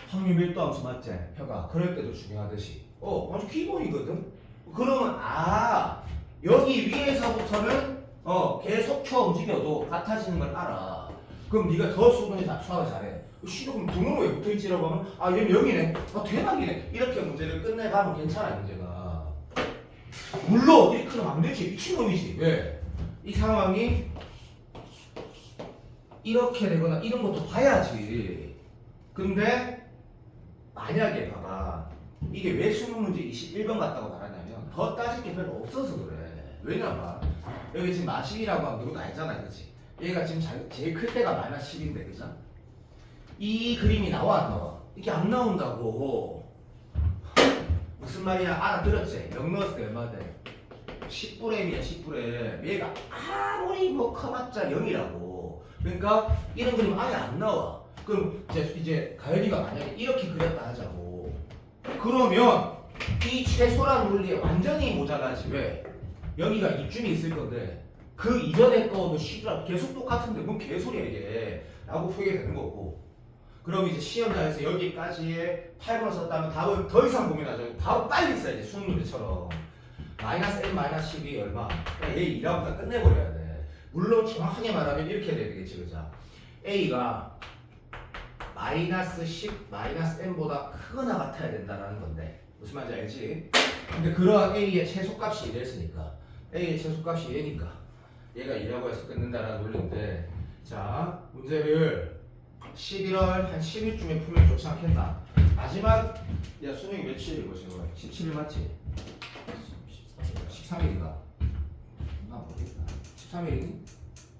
확률 밀도 함수 맞지? 혀가 그럴 때도 중요하듯이 아주 기본이거든. 그러면 여기 위에서부터는 계속 움직여도 같아지는 걸 알아. 그럼 네가 더 수학을 잘해. 싫어 그럼 등은 왜 붙어있지라고 하면 얘는 0이네. 대박이네. 이렇게 문제를 끝내가면 괜찮아 문제가. 물론 이렇게 하면 안 되지. 미친놈이지. 왜? 이 상황이 이렇게 되거나 이런 것도 봐야지. 근데 만약에 봐봐 이게 왜 수능 문제 21번 같다고 말하냐면 더 따질 게 별로 없어서 그래. 왜냐면 여기 지금 마십이라고 하면 누구도 알잖아 그치? 얘가 지금 제일 클 때가 마이너스 10인데 그죠? 이 그림이 나와 안 나와? 이게 안 나온다고. 무슨 말이야 알아들었지? 0 넣었을 때 얼마 돼? 10분의 m이야 10분의 m. 얘가 아무리 뭐 커봤자 0이라고. 그러니까 이런 그림 아예 안 나와. 그럼 이제 가연이가 만약에 이렇게 그렸다 하자고. 그러면 이 최소란 물리에 완전히 모자라지. 왜? 여기가 이쯤이 있을 건데 그 이전에 거는 시랑 계속 똑같은데 뭔 개소리야 이게 라고 표현이 되는 거고. 그럼 이제 시험장에서 여기까지의 8번을 썼다면 답은 더 이상 고민하죠. 바로 빨리 써야지 수능 문제처럼. 마이너스 n 마이너스 10이 얼마? 그냥 얘 2라고 끝내버려야 돼. 물론 정확하게 말하면 이렇게 해야 되겠지 그죠? a가 마이너스 10 마이너스 n보다 크거나 같아야 된다는 건데 무슨 말인지 알지? 근데 그러한 a의 최소값이 이랬으니까 a의 최소값이 얘니까 얘가 2라고 해서 끊는다라는 논리인데, 자 문제를 11월 한 10일쯤에 풀면 좋지 않겠나? 마지막 야 수능이 며칠이고 지금 17일 맞지? 13일인가? 나 모르겠다. 13일이니?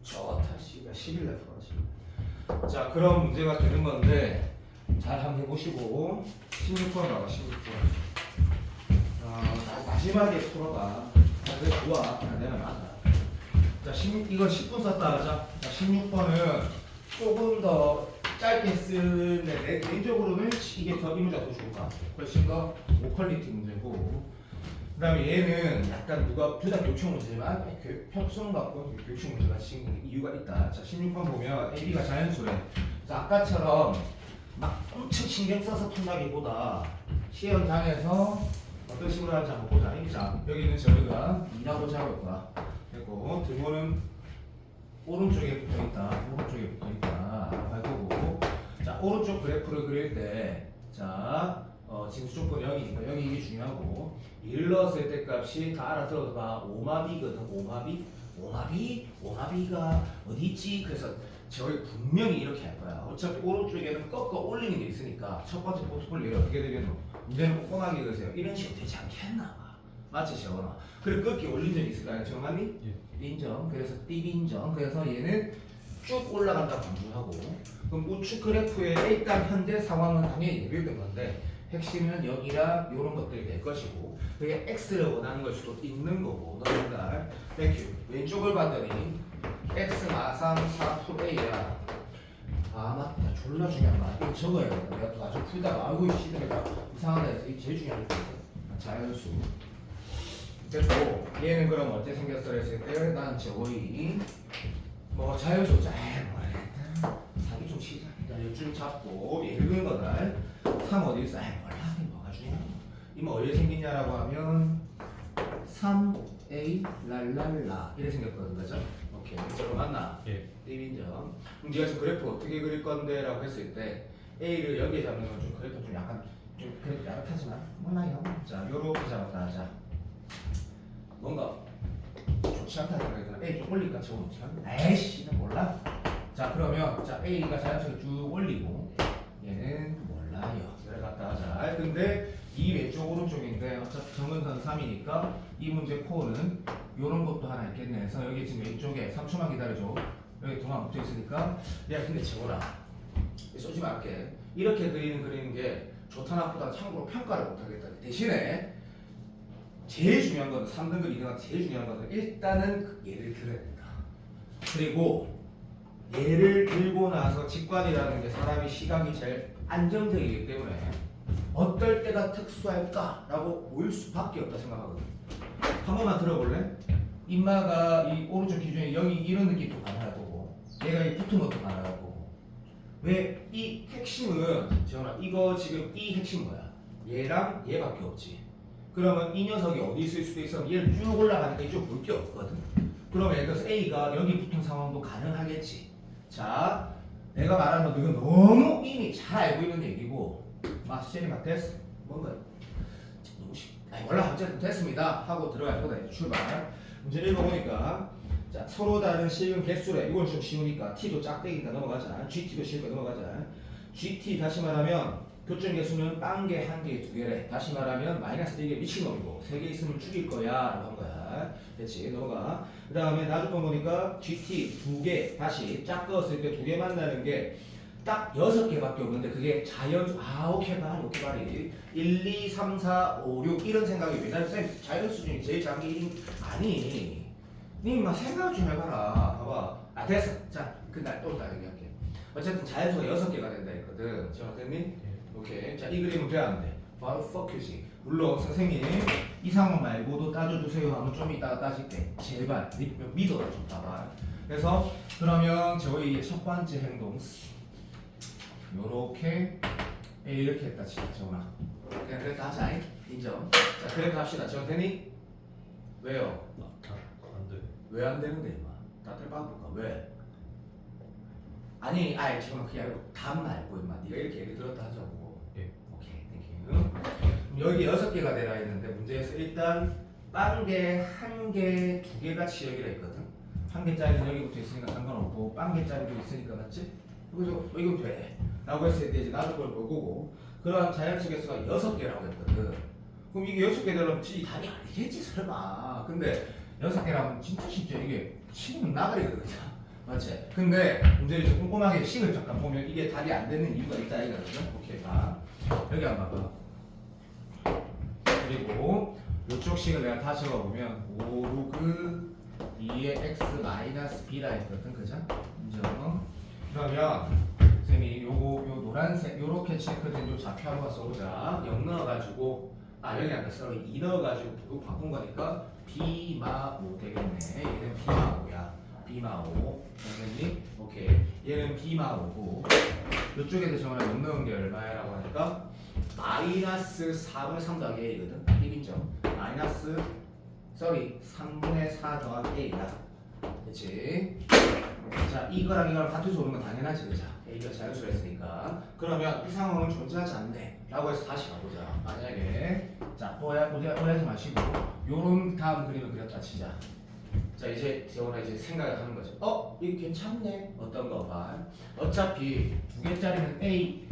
좋다. 10일날 풀어지. 자 그럼 문제가 되는 건데 잘 한번 해보시고 16번 봐봐 16번. 마지막에 풀어봐. 그래 좋아. 내가 맞아. 자 이건 10분 썼다 하자. 자 16번은 조금 더 짧게 쓰는데 내 개인적으로는 이게 더 이 문제가 더 좋은 것 같아. 훨씬 더 고퀄리티 문제고. 그 다음에 얘는 약간 누가 둘 다 교총 문제지만 수능 갖고 교총 문제가 생긴 이유가 있다. 자 16번 보면 AB가 자연수래. 자 아까처럼 막 엄청 신경 써서 푼다기보다 시험장에서 어떤 식으로 하는지 한번 보자. 자 여기는 저희가 2라고 잡을까 했고 등호는 오른쪽에 붙어있다. 오른쪽에 붙어있다. 할 거고. 자 오른쪽 그래프를 그릴 때 자 지금 수조건 여기니까 여기 이게 중요하고 1 넣었을 때 값이 다 알아들어도 봐. 오마비거든. 오마비가 어디 있지? 그래서 저희 분명히 이렇게 할 거야. 어차피 오른쪽에는 꺾어 올리는 게 있으니까 첫 번째 포트폴리오 어떻게 되겠노? 문제는 꼼꼼하게 그으세요. 이런 식으로 되지 않겠나? 맞지 재원아? 그래 꺾기 올린 적이 있을까요? 정말니? 예. 인정. 그래서 띠인정. 그래서 얘는 쭉 올라간다 강조하고. 그럼 우측 그래프의 일단 현재 상황은 당연히 예비된 건데 핵심은 여기랑 이런 것들이 될 것이고 그게 x를 원하는 걸 수도 있는 거고. 너희들 땡큐. 왼쪽을 봤더니 x 마상 4%a야. 맞다. 졸라 중요한 거. 이거 적어야 돼. 내가 또 나중에 풀다가 알고 있으니까 이상하다 해서 이게 제일 중요한 거. 자연수. 됐고 얘는 그럼 어떻게 생겼어 했을 때 난 저거이 뭐 자연수 잘 모르겠다. 사기 좀 치자. 요즘 잡고 읽은 거다. 3 어디 있어? 몰라. 뭐가 중요해? 이뭐 어디에 생겼냐라고 하면 3a 랄랄라 이래 생겼거든 그죠? 오케이. 저거 맞나? 예. 띠인정. 그럼 네가 지금 그래프 어떻게 그릴 건데? 라고 했을 때 A를 여기에 잡는 건 좀 그래프 좀 약간 좀 그래도 야릇하지만 몰라요. 자 요렇게 잡았다 하자. 뭔가 좋지 않다 생각이 드나? A 좀 올릴까? 저거 어떻게 하면? 에이씨 나 몰라. 자 그러면 자 A가 자연스럽게 쭉 올리고 얘는 몰라요. 내려갔다 하자. 근데 이 왼쪽 오른쪽인데 어차피 정근선 3이니까 이 문제 코어는 요런 것도 하나 있겠네 해서 여기 지금 왼쪽에 3초만 기다려줘. 여기 동안 붙어 있으니까 야 근데 재원아 쏘지 말게. 이렇게 그리는 게 좋다 나쁘다 참고로 평가를 못하겠다. 대신에 제일 중요한 건 3등급 2등급 제일 중요한 것은 일단은 그 얘를 들어야 된다. 그리고 얘를 들고 나서 직관이라는 게 사람이 시각이 제일 안정적이기 때문에 어떨 때가 특수할까라고 보일 수밖에 없다 생각하거든. 한 번만 들어볼래? 인마가 이 오른쪽 기준에 0이 이런 느낌도 가능할 거고 얘가 이 붙은 것도 가능할 거고 왜 이 핵심은 재현아 이거 지금 이 핵심 뭐야? 얘랑 얘밖에 없지. 그러면 이 녀석이 어디 있을 수도 있어? 얘를 쭉 올라가니까 이쪽 볼 게 없거든. 그러면 예를 들어서 A가 여기 붙은 상황도 가능하겠지. 자, 내가 말하는 것도 이건 너무 이미 잘 알고 있는 얘기고 마스제리 마테스 뭔가요? 누구시? 아니 몰라 어쨌든 됐습니다 하고 들어갈 거다. 출발. 문제 읽어보니까 자 서로 다른 실근 개수래. 이건 좀 쉬우니까 T도 짝대기니까 넘어가자. GT도 쉬우니까 넘어가자. GT 다시 말하면 교점 개수는 빵개, 한 개, 두 개래. 다시 말하면 마이너스 4개 미친놈이고 3개 있으면 죽일 거야 라고 한 거야. 됐지? 넘어가. 그 다음에 나중에 보니까 GT 2개 다시 짝 그었을 때 2개 만나는 게 딱 6개밖에 없는데 그게 자연수 오케이 말이 1, 2, 3, 4, 5, 6 이런 생각이 왜냐면 쌤 자연수 중에 제일 작은 게 1인 아니 니만 생각 좀 해봐라. 봐봐. 됐어. 자 그날 또 다 얘기할게. 어쨌든 자연수가 6개가 된다 했거든. 자 선생님? 오케이. 자 이 그림은 돼야 안 돼. 바로 포커싱. 물론 선생님 이 상황 말고도 따져주세요 하면 좀 이따가 따질게. 제발 믿어라 좀 봐봐. 그래서 그러면 저희 첫 번째 행동 요렇게 이렇게 했다 치자 정아. 그냥 그래 다 하자. 인정. 자 그래 합시다. 저 되니? 왜요? 안 돼. 왜 안 되는데 임마? 다들 봐볼까? 왜? 아니 지금 그게 아니고 답 말고 임마 네가 이렇게 얘기 들었다 하자고. 예. 오케이 땡큐. 여기 6개가 되라 했는데 문제에서 일단 빵개, 한 개, 2개가 지역이라 했거든. 한 개짜리는 여기 붙어 있으니까 상관없고 빵개짜리도 있으니까 맞지? 그래서 이건 돼 라고 했을 때 이제 나도 그걸 볼 거고 그러한 자연수 개수가 6개라고 했거든. 그럼 이게 6개 되려면 이 답이 아니겠지 설마. 근데 6개라면 진짜 쉽죠. 이게 치면 나가리거든 그냥. 맞지? 근데 문제를 좀 꼼꼼하게 식을 잠깐 보면 이게 답이 안 되는 이유가 있다 이거거든. 오케이 봐. 여기 한번 봐봐. 그리고 이쪽 식을 내가 다시 적어보면 5 로그 2의 x 마이너스 b라 했거든. 그죠? 인정. 그러면 선생님이 요 노란색 요렇게 체크된 요 좌표 한번 써보자. 0 넣어가지고 여기 아까 써 2 넣어가지고 이거 바꾼 거니까 B마5 되겠네. 얘는 B마5야. B마5 선생님 오케이. 얘는 B마5고 이쪽에도 정원아 0 넣은 게 얼마야라고 하니까 마이너스 4분의 3 더하기 A거든. 1인정. 마이너스 3분의 4 더하기 A다. 그치? 자 이거랑 이거랑 같은 수 오는 건 당연하지. 그죠? A가 자연수가 있으니까. 그러면 이 상황은 존재하지 않네 라고 해서 다시 가보자. 만약에 자 오해하지 마시고 요런 다음 그림을 그렸다 치자. 자 이제 재원아 이제 생각을 하는 거지. 이거 괜찮네. 어떤 거 봐. 어차피 2개짜리는 A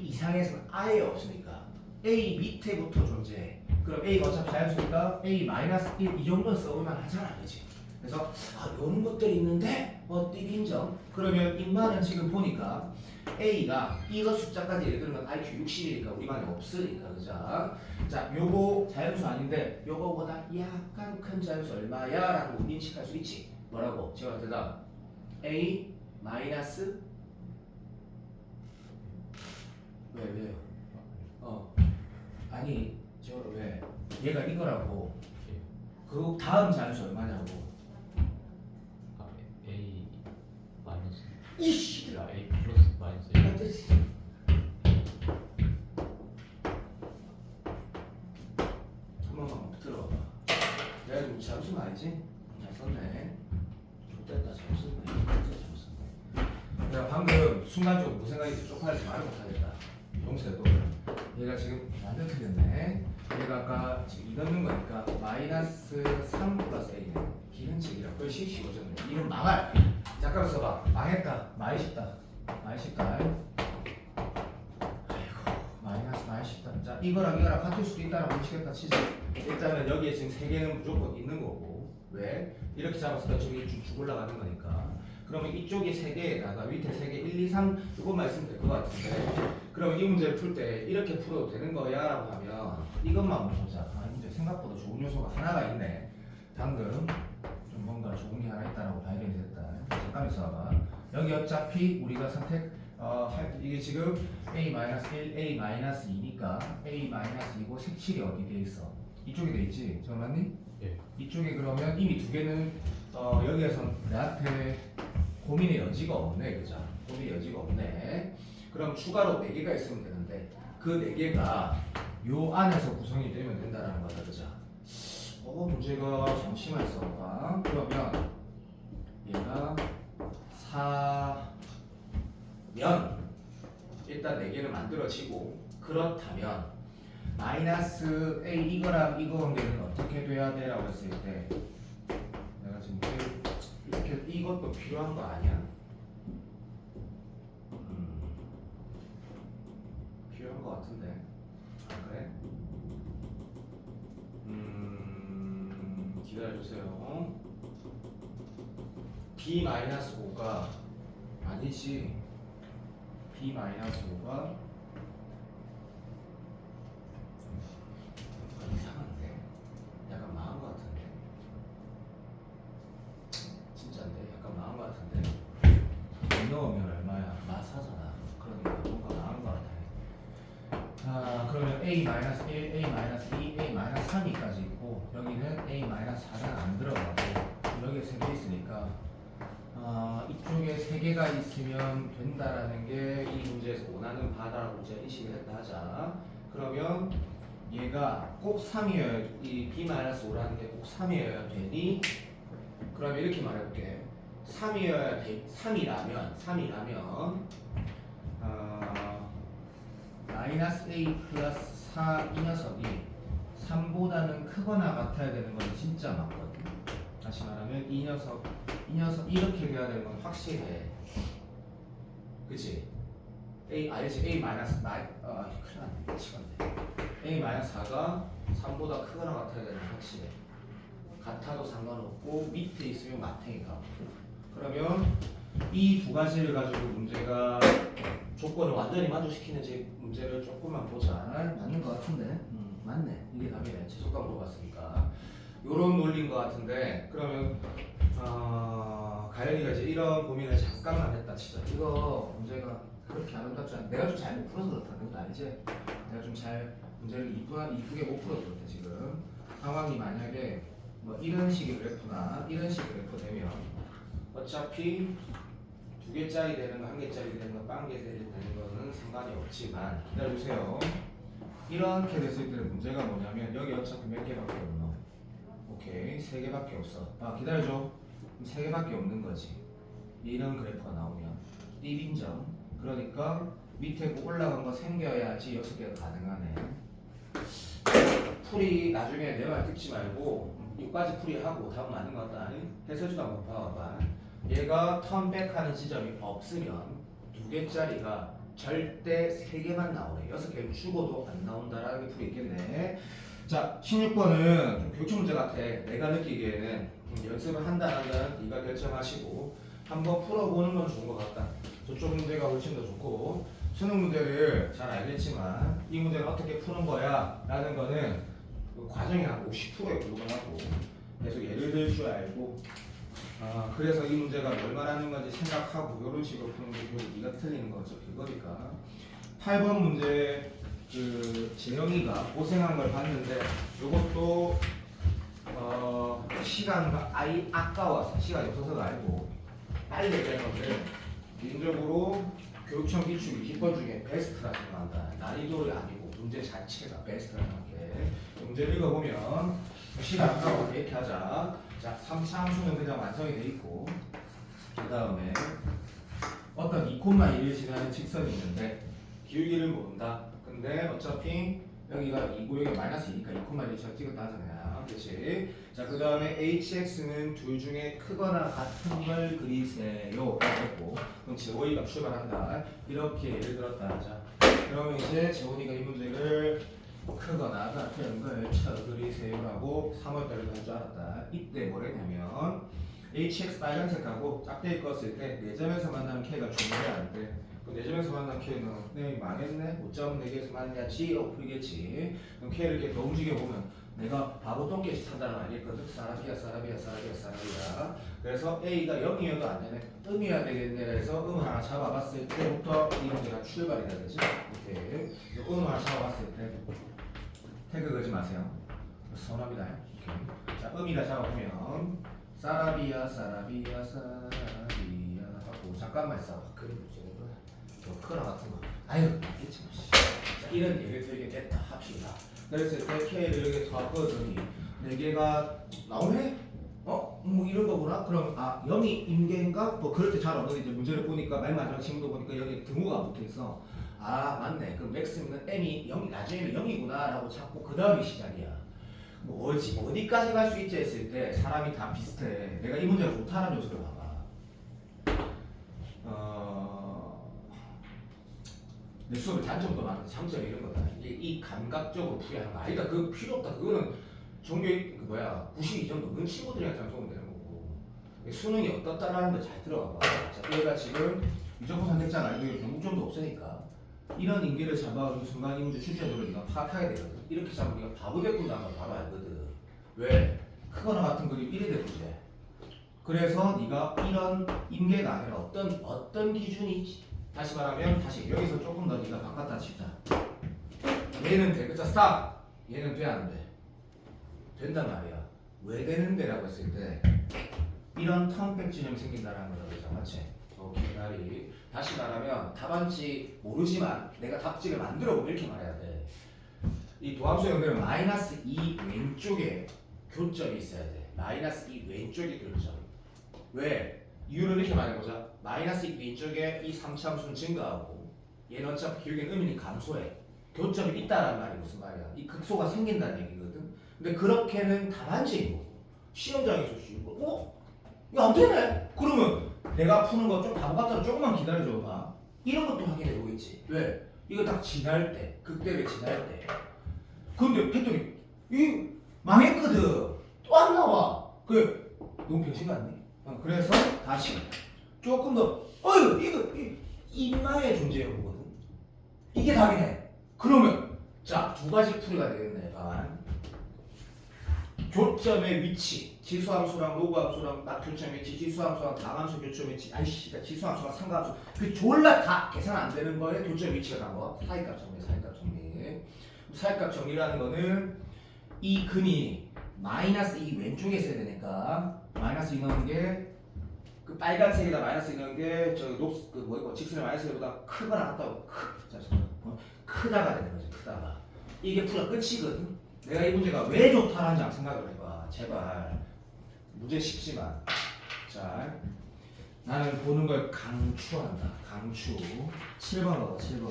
이상에서는 아예 없으니까 A 밑에부터 존재해. 그럼 A가 어차피 자연수니까 A 마이너스 1 이 정도는 써볼만 하잖아. 그치? 그래서 이런 것들이 있는데 인정. 그러면 인마는 지금 보니까 A가 이거 숫자까지 예를 들면 IQ 60이니까 우리만에 없으니까 그죠? 자 요거 자연수 아닌데 요거보다 약간 큰 자연수 얼마야? 라고 인식할 수 있지. 뭐라고? 제가 대답 A 마이너스 왜요? 아니 저 왜? 얘가 이거라고. 그 다음 자연수 얼마냐고. A 마이너스. 이씨. A 플러스 마이너스. 한 번만 들어봐. 내가 지금 잠수 알지? 잘 썼네. 좋됐다 잘 썼네. 진짜 잘 썼네. 내가 방금 순간적으로 무슨 생각인지 쪽팔려서 말을 못하겠다. 용서해도 얘가 지금 완전 틀렸네. 얘가 아까 지금 2 넣는 거니까 마이너스 3 플러스 A네. 기른책이라고. 그걸 씌워졌네. 이건 망할. 잠깐 써봐. 망했다. 많이 쉽다. 많이 쉽다. 마이너스 10다. 자, 이거랑 같을 수도 있다라고 보시겠다 치지. 일단은 여기에 지금 3개는 무조건 있는 거고. 왜? 이렇게 잡았을 때 저기 쭉 올라가는 거니까. 그러면 이쪽에 3개에다가 밑에 3개 1, 2, 3 이것만 있으면 될 것 같은데. 그러면 이 문제를 풀 때 이렇게 풀어도 되는 거야? 라고 하면 이것만 한번 보자. 아, 이 문제 생각보다 좋은 요소가 하나가 있네. 방금 좀 뭔가 좋은 게 하나 있다라고 발견이 됐다. 잠깐 있어봐. 여기 어차피 우리가 이게 지금 A-1, A-2니까 A-2고 색칠이 어디 돼 있어? 이쪽에 돼 있지? 저 맞니? 예. 이쪽에 그러면 이미 2개는 여기에선 내한테 고민의 여지가 없네, 그죠? 고민의 여지가 없네. 그럼 추가로 4개가 있으면 되는데 그 4개가 요 안에서 구성이 되면 된다라는 거다, 그죠? 문제가 잠시만 있어봐. 그러면 얘가 4면 일단 4개를 만들어지고 그렇다면 마이너스 A 이거랑 이거 관계는 어떻게 돼야 돼? 라고 했을 때 내가 지금 이렇게 이것도 필요한 거 아니야? 필요한 거 같은데 아 그래? 기다려주세요. B-5가 아니지. B-5가 이상한데? 약간 망한 것 같은데? 진짜인데? 약간 망한 것 같은데? 안 넣으면 얼마야? 마사잖아. 그러니까 뭔가 망한 것 같아. 그러면 A-1, A-2, A-3까지 있고 여기는 A-4는 안 들어가고 여기에 3개 있으니까 이쪽에 3개가 있으면 된다라는 게 이 문제에서 원하는 바다라고 이제 인식을 했다 하자. 그러면 얘가 꼭 3이어야 이 B-5라는 게 꼭 3이어야 되니? 그러면 이렇게 말해볼게. 3이어야 돼. 3이라면 마이너스 A 플러스 4 이 녀석이 3보다는 크거나 같아야 되는 건 진짜 맞거든. 다시 말하면 이 녀석 이렇게 돼야 되는 건 확실해. 그치? 알지? A 마이너스 큰일 났네. 미치겠네. A 마이너스 4가 3보다 크거나 같아야 되는 건 확실해. 같아도 상관없고 밑에 있으면 마탱이가. 그러면 이 두 가지를 가지고 문제가 조건을 완전히 만족시키는지 문제를 조금만 보자. 맞는 것 같은데? 맞네. 이게 답이네. 최소값 물어봤으니까. 요런 논리인 것 같은데 그러면 가연이가 이제 이런 고민을 잠깐만 했다 치자. 이거 문제가 그렇게 아름답지 않아. 내가 좀 잘 못 풀어서 그렇다. 그건 알지? 내가 좀 잘 문제를 이쁘게 못 풀어서 그렇다 지금. 상황이 만약에 뭐 이런 식의 그래프나 이런 식의 그래프 되면 어차피 2개짜리 되는 거, 1개짜리 되는 거, 0개짜리 되는 거는 상관이 없지만 기다려주세요. 이렇게 됐을 때는 문제가 뭐냐면 여기 어차피 몇 개밖에 없노? 오케이, 3개밖에 없어. 기다려줘. 그럼 3개밖에 없는 거지. 이런 그래프가 나오면 1인정. 그러니까 밑에 올라간 거 생겨야지 6개가 가능하네. 풀이 나중에 내 말 듣지 말고 여기까지 풀이하고 답은 맞는 것 같다. 해설지도 한번 봐봐. 얘가 턴백하는 지점이 없으면 2개짜리가 절대 3개만 나오네. 6개는 죽어도 안 나온다라는 게 풀이 있겠네. 자, 16번은 교칙 문제 같아. 내가 느끼기에는 연습을 한다 안 한다는 네가 결정하시고 한번 풀어보는 건 좋은 것 같다. 저쪽 문제가 훨씬 더 좋고 수능 문제를 잘 알겠지만 이 문제를 어떻게 푸는 거야 라는 거는 그 과정이 한 50%에 불과하고 계속 예를 들 줄 알고 그래서 이 문제가 뭘 말하는 건지 생각하고 이런 식으로 푸는 게 결국 네가 틀리는 거죠. 그거니까 8번 문제 그 진영이가 고생한 걸 봤는데 이것도 시간과 아까워서 시간이 없어서가 아니고 빨리 얘기하는 건데 개인적으로 교육청 기출 20번 중에 베스트라 생각한다. 난이도가 아니고 문제 자체가 베스트라 생각해. 문제를 읽어보면 시간 아까워 이렇게 하자. 자, 3차 함수는 그냥 완성이 돼 있고 그 다음에 어떤 2,1을 지나는 직선이 있는데 길기를 모른다. 근데 근데 어차피 여기가 2고 여기 마이너스 2니까 2,1씩 찍었다 하잖아요. 그렇지? 자, 그 다음에 hx는 둘 중에 크거나 같은 걸 그리세요. 했고, 그럼 재원이가 출발한다. 이렇게 예를 들었다 하자. 그러면 이제 재원이가 이 문제를 크거나 같은 걸 쳐그리세요라고 3월달에도 할 줄 알았다. 이때 뭐랬냐면 hx 빨간색하고 짝대기 껐을 때 4점에서 만나는 k가 중요해 안 돼. 그 4점에서 만나는 k는 네 망했네. 5점 4개에서 만나지 풀이겠지. 그럼 k를 이렇게 더 움직여보면 내가 바보 똥개시 탄다는 거 아니겠거든. 사라비야. 그래서 a가 0이어도 안 되네. 음이어야 되겠네. 그래서 하나 잡아봤을 때부터 이 문제가 출발이 되지. 이렇게 하나 잡아봤을 때 태그 걸지 마세요. 선합니다. 이렇게. 자, 음이라 잡아보면 사라비야 하고 잠깐만 있어. 그림 붙이는 거야. 저 크라 같은 거. 아유, 알겠지 뭐. 자, 이런 얘기 들게 됐다 합시다. 그랬을 때 K를 이렇게 잡거더니 4개가 나오네? 뭐 이런 거구나? 그럼 0이 임계인가? 뭐 그럴 때 잘 없는데 이제 문제를 보니까 맨 마지막 질문도 보니까 여기 등호가 붙어있어. 맞네. 그럼 맥스는 M이 0, 나중에는 0이구나 라고 찾고 그 다음이 시작이야. 뭐 어디까지 갈 수 있지 했을 때 사람이 다 비슷해. 내가 이 문제를 못하는 요소를 봐봐. 내 수업의 단점도 많은데 장점이 이런 거다. 이 감각적으로 풀이하는 거 아니다. 그거 필요 없다. 그거는 종교의 92점 넘는 친구들이랑 장점은 되는 거고. 수능이 어떻다라는 거 잘 들어가 봐. 자, 얘가 지금 유전부 선택자가 아니고 경국점도 없으니까 이런 인계를 잡아오는 순간 이 문제 출제도를 네가 파악하게 되거든. 이렇게 잡으면 네가 바보 됐군다는 걸 바로 알거든. 왜? 크거나 같은 그림 1이 됐지. 그래서 네가 이런 인계가 아니라 어떤 기준이 다시 말하면 여기서 조금 더 네가 바꿨다 치자. 얘는 돼. 그쵸? 스탑! 얘는 돼 안 돼? 된단 말이야. 왜 되는데? 라고 했을 때 이런 턴백 지점이 생긴다는 거죠. 맞지? 오케이. 다시 말하면 답안지 모르지만 내가 답지를 만들어 보면 이렇게 말해야 돼. 이 도함수의 연결은 마이너스 2 왼쪽에 교점이 있어야 돼. 마이너스 2 왼쪽에 교점. 왜? 이유를 이렇게 말해보자. 마이너스 2 왼쪽에 이 3차함수는 증가하고 얘는 어차피 기울기는 음이니 감소해. 교점이 있다는 말이 무슨 말이야? 이 극소가 생긴다는 얘기거든. 근데 그렇게는 답안지인 거고 시험장에서 쉬고 이거 안 되네? 그러면 내가 푸는 거 좀 바보 같다고 조금만 기다려줘 봐. 이런 것도 확인해 보겠지. 왜? 이거 딱 지날 때, 극대를 지날 때. 근데 했더니 이 망했거든. 또 안 나와. 그래 너무 병신 같네. 그래서 다시 조금 더 이거 인마의 존재 여부거든. 이게 답이네. 그러면 자, 2가지 풀이가 되겠네. 교점의 위치, 지수함수랑 로그함수랑 딱 교점 위치, 지수함수랑 다함수 교점 위치, 지수함수랑 상가함수 그 졸라 다 계산 안 되는 거에 교점 위치가 나온 거. 사이값 정리. 사이값 정리라는 거는 이 근이 마이너스 2 왼쪽에 있어야 되니까 마이너스 2 넣은 게 그 빨간색에다 마이너스 2 넣은 게 직선의 마이너스 1보다 크거나 같다고 크다가 되는 거지. 크다가 이게 풀어 끝이거든. 내가 이 문제가 왜 좋다는지 생각을 해봐. 제발. 문제 쉽지만. 자, 나는 보는 걸 강추한다. 강추. 7번 봐봐. 7번.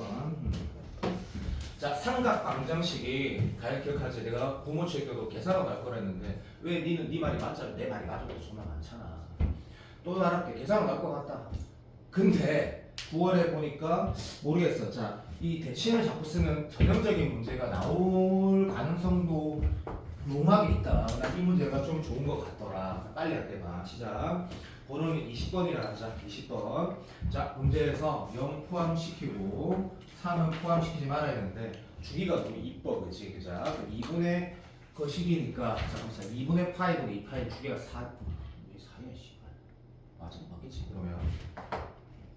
자, 삼각 방정식이 기억하지? 내가 부모칠 때도 계산하고 갈 거라 했는데 왜 니는 네 말이 맞잖아. 내 말이 맞아도 존나 많잖아. 또 나랄게. 계산하고 갈 것 같다. 근데 9월에 보니까 모르겠어. 자, 이 대칭을 자꾸 쓰는 전형적인 문제가 나올 가능성도 농하게 있다. 난 이 문제가 좀 좋은 것 같더라. 빨리 할 때만. 시작. 번호는 20번이라 하자. 20번. 자, 문제에서 0 포함시키고 3은 포함시키지 말아야 되는데 주기가 너무 이뻐. 그치? 그자. 2분의 거식이니까 잠깐만. 2분의 파이분의 2 파이 주기가 4야 씨발. 맞겠지? 그러면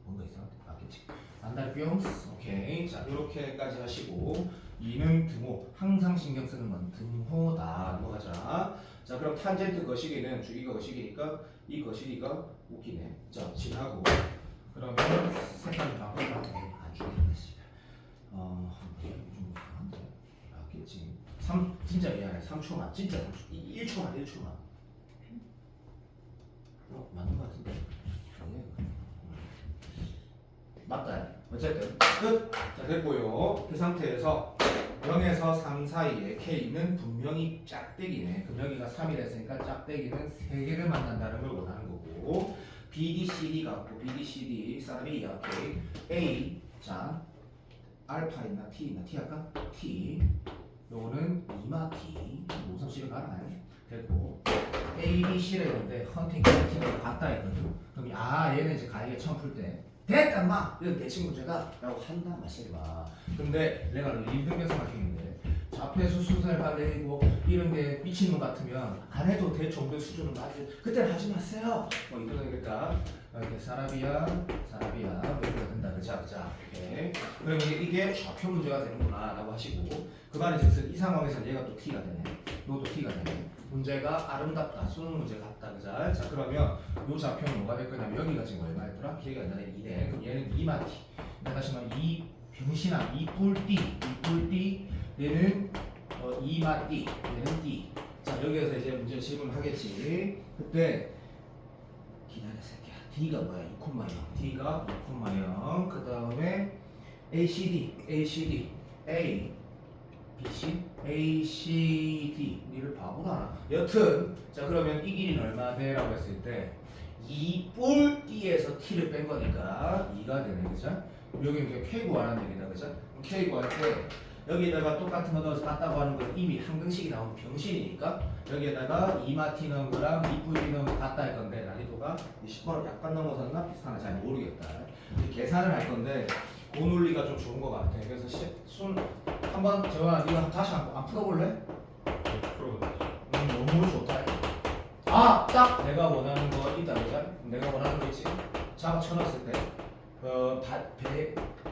뭔가 이상한데? 맞겠지? 안달뿅. 오케이. 자, 이렇게까지 하시고 2는 등호. 항상 신경 쓰는 건 등호다. 넘어가자. 자, 그럼 탄젠트 거시기는 주기가 거시기니까 이 거시기가 웃기네. 자, 지나고 그러면 색깔이 바꿔봐. 안 죽이는 씨. 좀 이상한데. 맞겠지? 진짜 미안해. 3초만. 진짜 3초. 1초만. 맞는 것 같은데. 맞다. 어쨌든 끝. 자 됐고요. 그 상태에서 0에서 3 사이에 K는 분명히 짝대기네. 그럼 여기가 3이 됐으니까 짝대기는 3개를 만난다는 걸 원하는 거고 BD, CD 갖고 BD, CD 사람이야. K A 자 알파 있나 T 있나 T 할까? T 요거는 이마 T 우선 C를 가라. 됐고 A, B, C를 했는데 헌팅 T가 같다 했거든. 그럼 얘는 이제 가이에 처음 풀 때 됐다 인마 이건 대칭 문제다 라고 한다 마시마. 근데 내가 1등변 생각했는데 좌표에서 순서를 발레이고 이런 게 미친놈 같으면 안 해도 될 정도의 수준은 맞지. 그때는 하지 마세요. 뭐 이런 거니까 이렇게 사라비아 뭐 이렇게 된다. 그자 오케이. 그러면 이게 좌표 문제가 되는구나 라고 하시고 그 말인즉슨 이 상황에서 얘가 또 T가 되네. 너도 T가 되네. 문제가 아름답다. 수능 문제 같다. 그자. 자 그러면 요 좌표는 뭐가 될 거냐면 여기가 지금 얼마였더라? 기억이 안 나네. 2네. 그럼 얘는 2만 T. 다시 말하면 2 병신아 2뿔띠 얘는 2만 D 얘는 D. 자 여기에서 이제 문제 질문하겠지. 그때 기다려 새끼야. D가 뭐야? 6,0 D가 6,0 그 다음에 ACD A BC ACD 니를 바보다. 여튼 자 그러면 이 길이는 얼마 돼? 라고 했을 때 2뿔 D에서 T를 뺀 거니까 2가 되네. 그죠? 여기는 이렇게 K 구하라는 얘기다. 그죠? K 구할 때 여기에다가 똑같은 거 넣어서 같다고 하는 건 이미 한 등식이 나오면 병신이니까 여기에다가 2마티 넣은 거랑 2뿔이 넣은 거 같다 할 건데 난이도가 10번을 약간 넘어섰나 비슷하나 잘 모르겠다. 계산을 할 건데 그 논리가 좀 좋은 거 같아. 그래서 순 한번 정아 네가 다시 안 풀어볼래? 너무 좋다. 딱 내가 원하는 거 있다 그죠? 내가 원하는 거 있지? 잡아 쳐놨을 때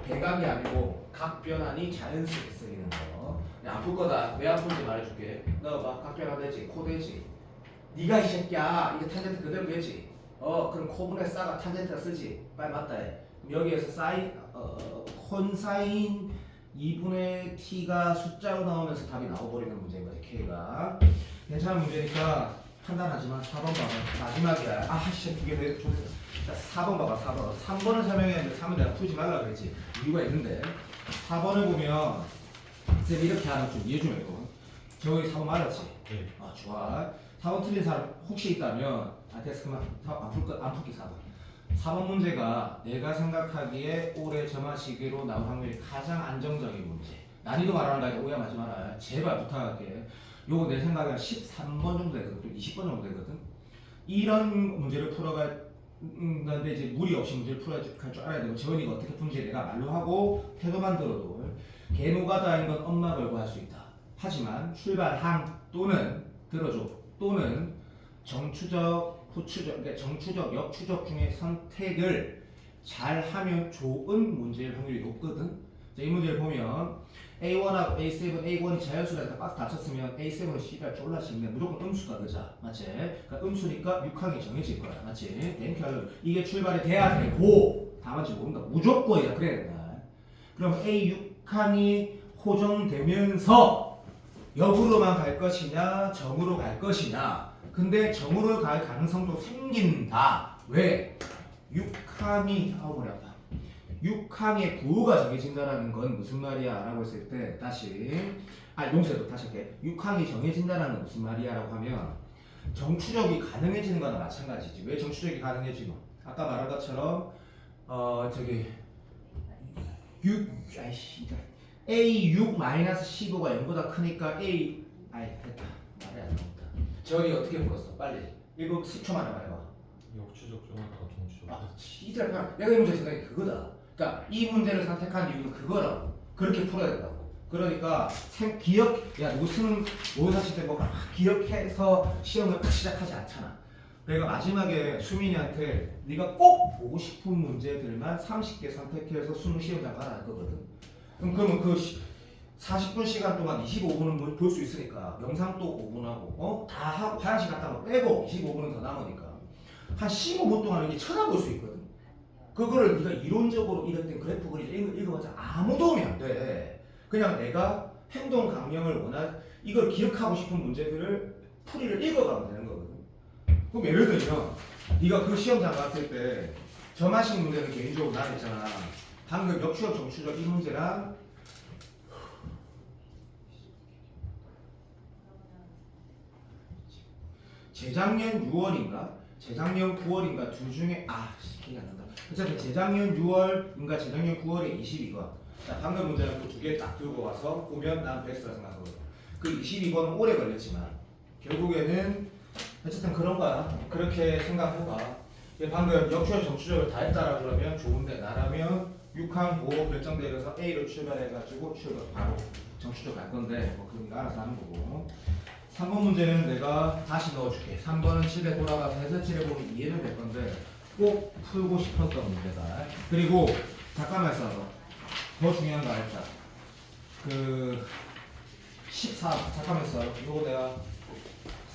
배각이 아니고 각변환이 자연스럽게 쓰이는 거. 안 풀 거다. 왜 안 풀지 말해줄게. 너 막 각변환 되지, 코 되지. 네가 이 새끼야. 이게 탄젠트 그대로 되지. 그럼 코분의 싸가 탄젠트가 쓰지. 빨리 맞다 해. 그럼 여기에서 콘사인 2분의 t가 숫자로 나오면서 답이 나와버리는 문제인 거지. K가 괜찮은 문제니까 판단하지만 4번 봐봐. 마지막이야. 씨, 두개 좋겠어. 자, 4번 봐봐. 4번. 3번을 설명했는데 3번 내가 풀지 말라 그랬지. 이유가 있는데 4번을 보면 쌤 이렇게 하나 좀 이해 좀 해요. 저기 4번 맞았지? 네. 좋아. 4번 틀린 사람 혹시 있다면 됐어. 그만 안 풀기 4번. 4번 문제가 내가 생각하기에 올해 점화 시기로 나올 확률이 가장 안정적인 문제. 난이도 말하는 거 아니라 오해하지 마라. 제발 부탁할게. 요거 내 생각에 13번 정도 되거든. 20번 정도 되거든. 이런 문제를 풀어가는데 이제 무리 없이 문제를 풀어갈 줄 알아야 되고 재원이가 어떻게 푸는지 내가 말로 하고 태도만 들어도 개노가다인 건 엄마 걸고 할 수 있다. 하지만 출발항 또는 들어줘 또는 정추적, 후추적, 그러니까 정추적, 역추적 중에 선택을 잘 하면 좋은 문제일 확률이 높거든. 자, 이 문제를 보면 A1하고 A7, A1이 자연수라서 박스 닫혔으면 A7은 C가 졸라 쉽네. 무조건 음수다, 그자? 맞지? 그러니까 음수니까 6항이 정해질 거야, 맞지? 땡큐. 이게 출발이 돼야 되고 다 맞지 모른다. 무조건이다, 그래야 된다. 그럼 A6항이 호정되면서 역으로만 갈 것이냐, 정으로 갈 것이냐. 근데 정으로 갈 가능성도 생긴다. 왜? 6항이 머리 아파. 6항의 구호가 정해진다라는 건 무슨 말이야? 라고 했을 때 다시 용서해도 다시 할게. 6항이 정해진다라는 건 무슨 말이야? 라고 하면 정추적이 가능해지는 거나 마찬가지지. 왜 정추적이 가능해지노? 아까 말한 것처럼 A6-15가 0보다 크니까 됐다. 말이 안 나온다. 저기 어떻게 풀었어? 빨리 1분 10초 만에 말해봐. 역추적 좀 하다가 정추적. 진짜 내가 이 문제 생각이 그거다. 그러니까 이 문제를 선택한 이유는 그거라고. 그렇게 풀어야 된다고. 그러니까 누구 수능 모의사실 때 기억해서 시험을 딱 시작하지 않잖아. 그러니까 마지막에 수민이한테 네가 꼭 보고 싶은 문제들만 30개 선택해서 수능 시험장 가라 할 거거든. 그러면 그 40분 시간 동안 25분은 볼 수 있으니까 영상 또 5분하고 다 하고 화장실 갔다 가 빼고 25분은 더 남으니까 한 15분 동안 이게 쳐다볼 수 있거든. 그거를 네가 이론적으로 이랬던 그래프 그리지 읽어봤자 아무 도움이 안 돼. 그냥 내가 행동 강령을 이걸 기억하고 싶은 문제들을 풀이를 읽어가면 되는 거거든. 그럼 예를 들면 네가 그 시험장 갔을 때 점하식 문제는 개인적으로 나는 있잖아. 방금 역추적 정추적 이 문제랑 재작년 6월인가 재작년 9월인가 둘 중에 기억이 안 난다. 어차피 재작년 6월인가 재작년 9월에 22번. 자, 방금 문제는 그 두 개 딱 들고 와서 보면 난 베스트라 생각하거든. 그 22번은 오래 걸렸지만 결국에는 어쨌든 그런 거야. 그렇게 생각해봐. 방금 역추적 정추적을 다 했다라 그러면 좋은데 나라면 6항 보호 결정되어서 A로 출발해가지고 바로 정추적 갈 건데 뭐 그건 알아서 하는 거고. 3번 문제는 내가 다시 넣어줄게. 3번은 집에 돌아가서 해서 칠해보면 이해는 될 건데 꼭 풀고 싶었던 문제다. 그리고 잠깐만 있어. 더 중요한 거 알자. 그 14, 잠깐만 있어. 이거 내가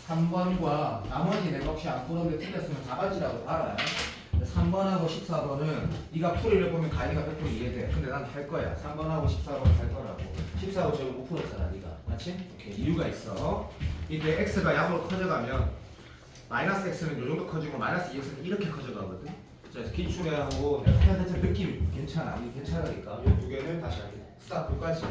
3번과 나머지 내가 혹시 안 풀었는데 틀렸으면 답안지라고 봐라. 3번하고 14번은 네가 풀이를 보면 가이가 100% 이해돼. 근데 난 할 거야. 3번하고 14번 할 거라고. 14번 저거 못 풀었잖아, 네가. 맞지? 오케이. 이유가 있어. 이때 x가 약으로 커져가면 마이너스 x는 이 정도 커지고 마이너스 2x는 이렇게 커져가거든. 그래서 기출하고 내가 해야 될 느낌 괜찮아. 이게 괜찮으니까. 이 두 개는 다시 할게. 스타트까지.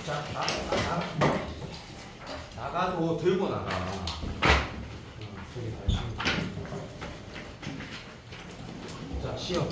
자, 나가도 들고 나가. 저기 다시. 자, 시험.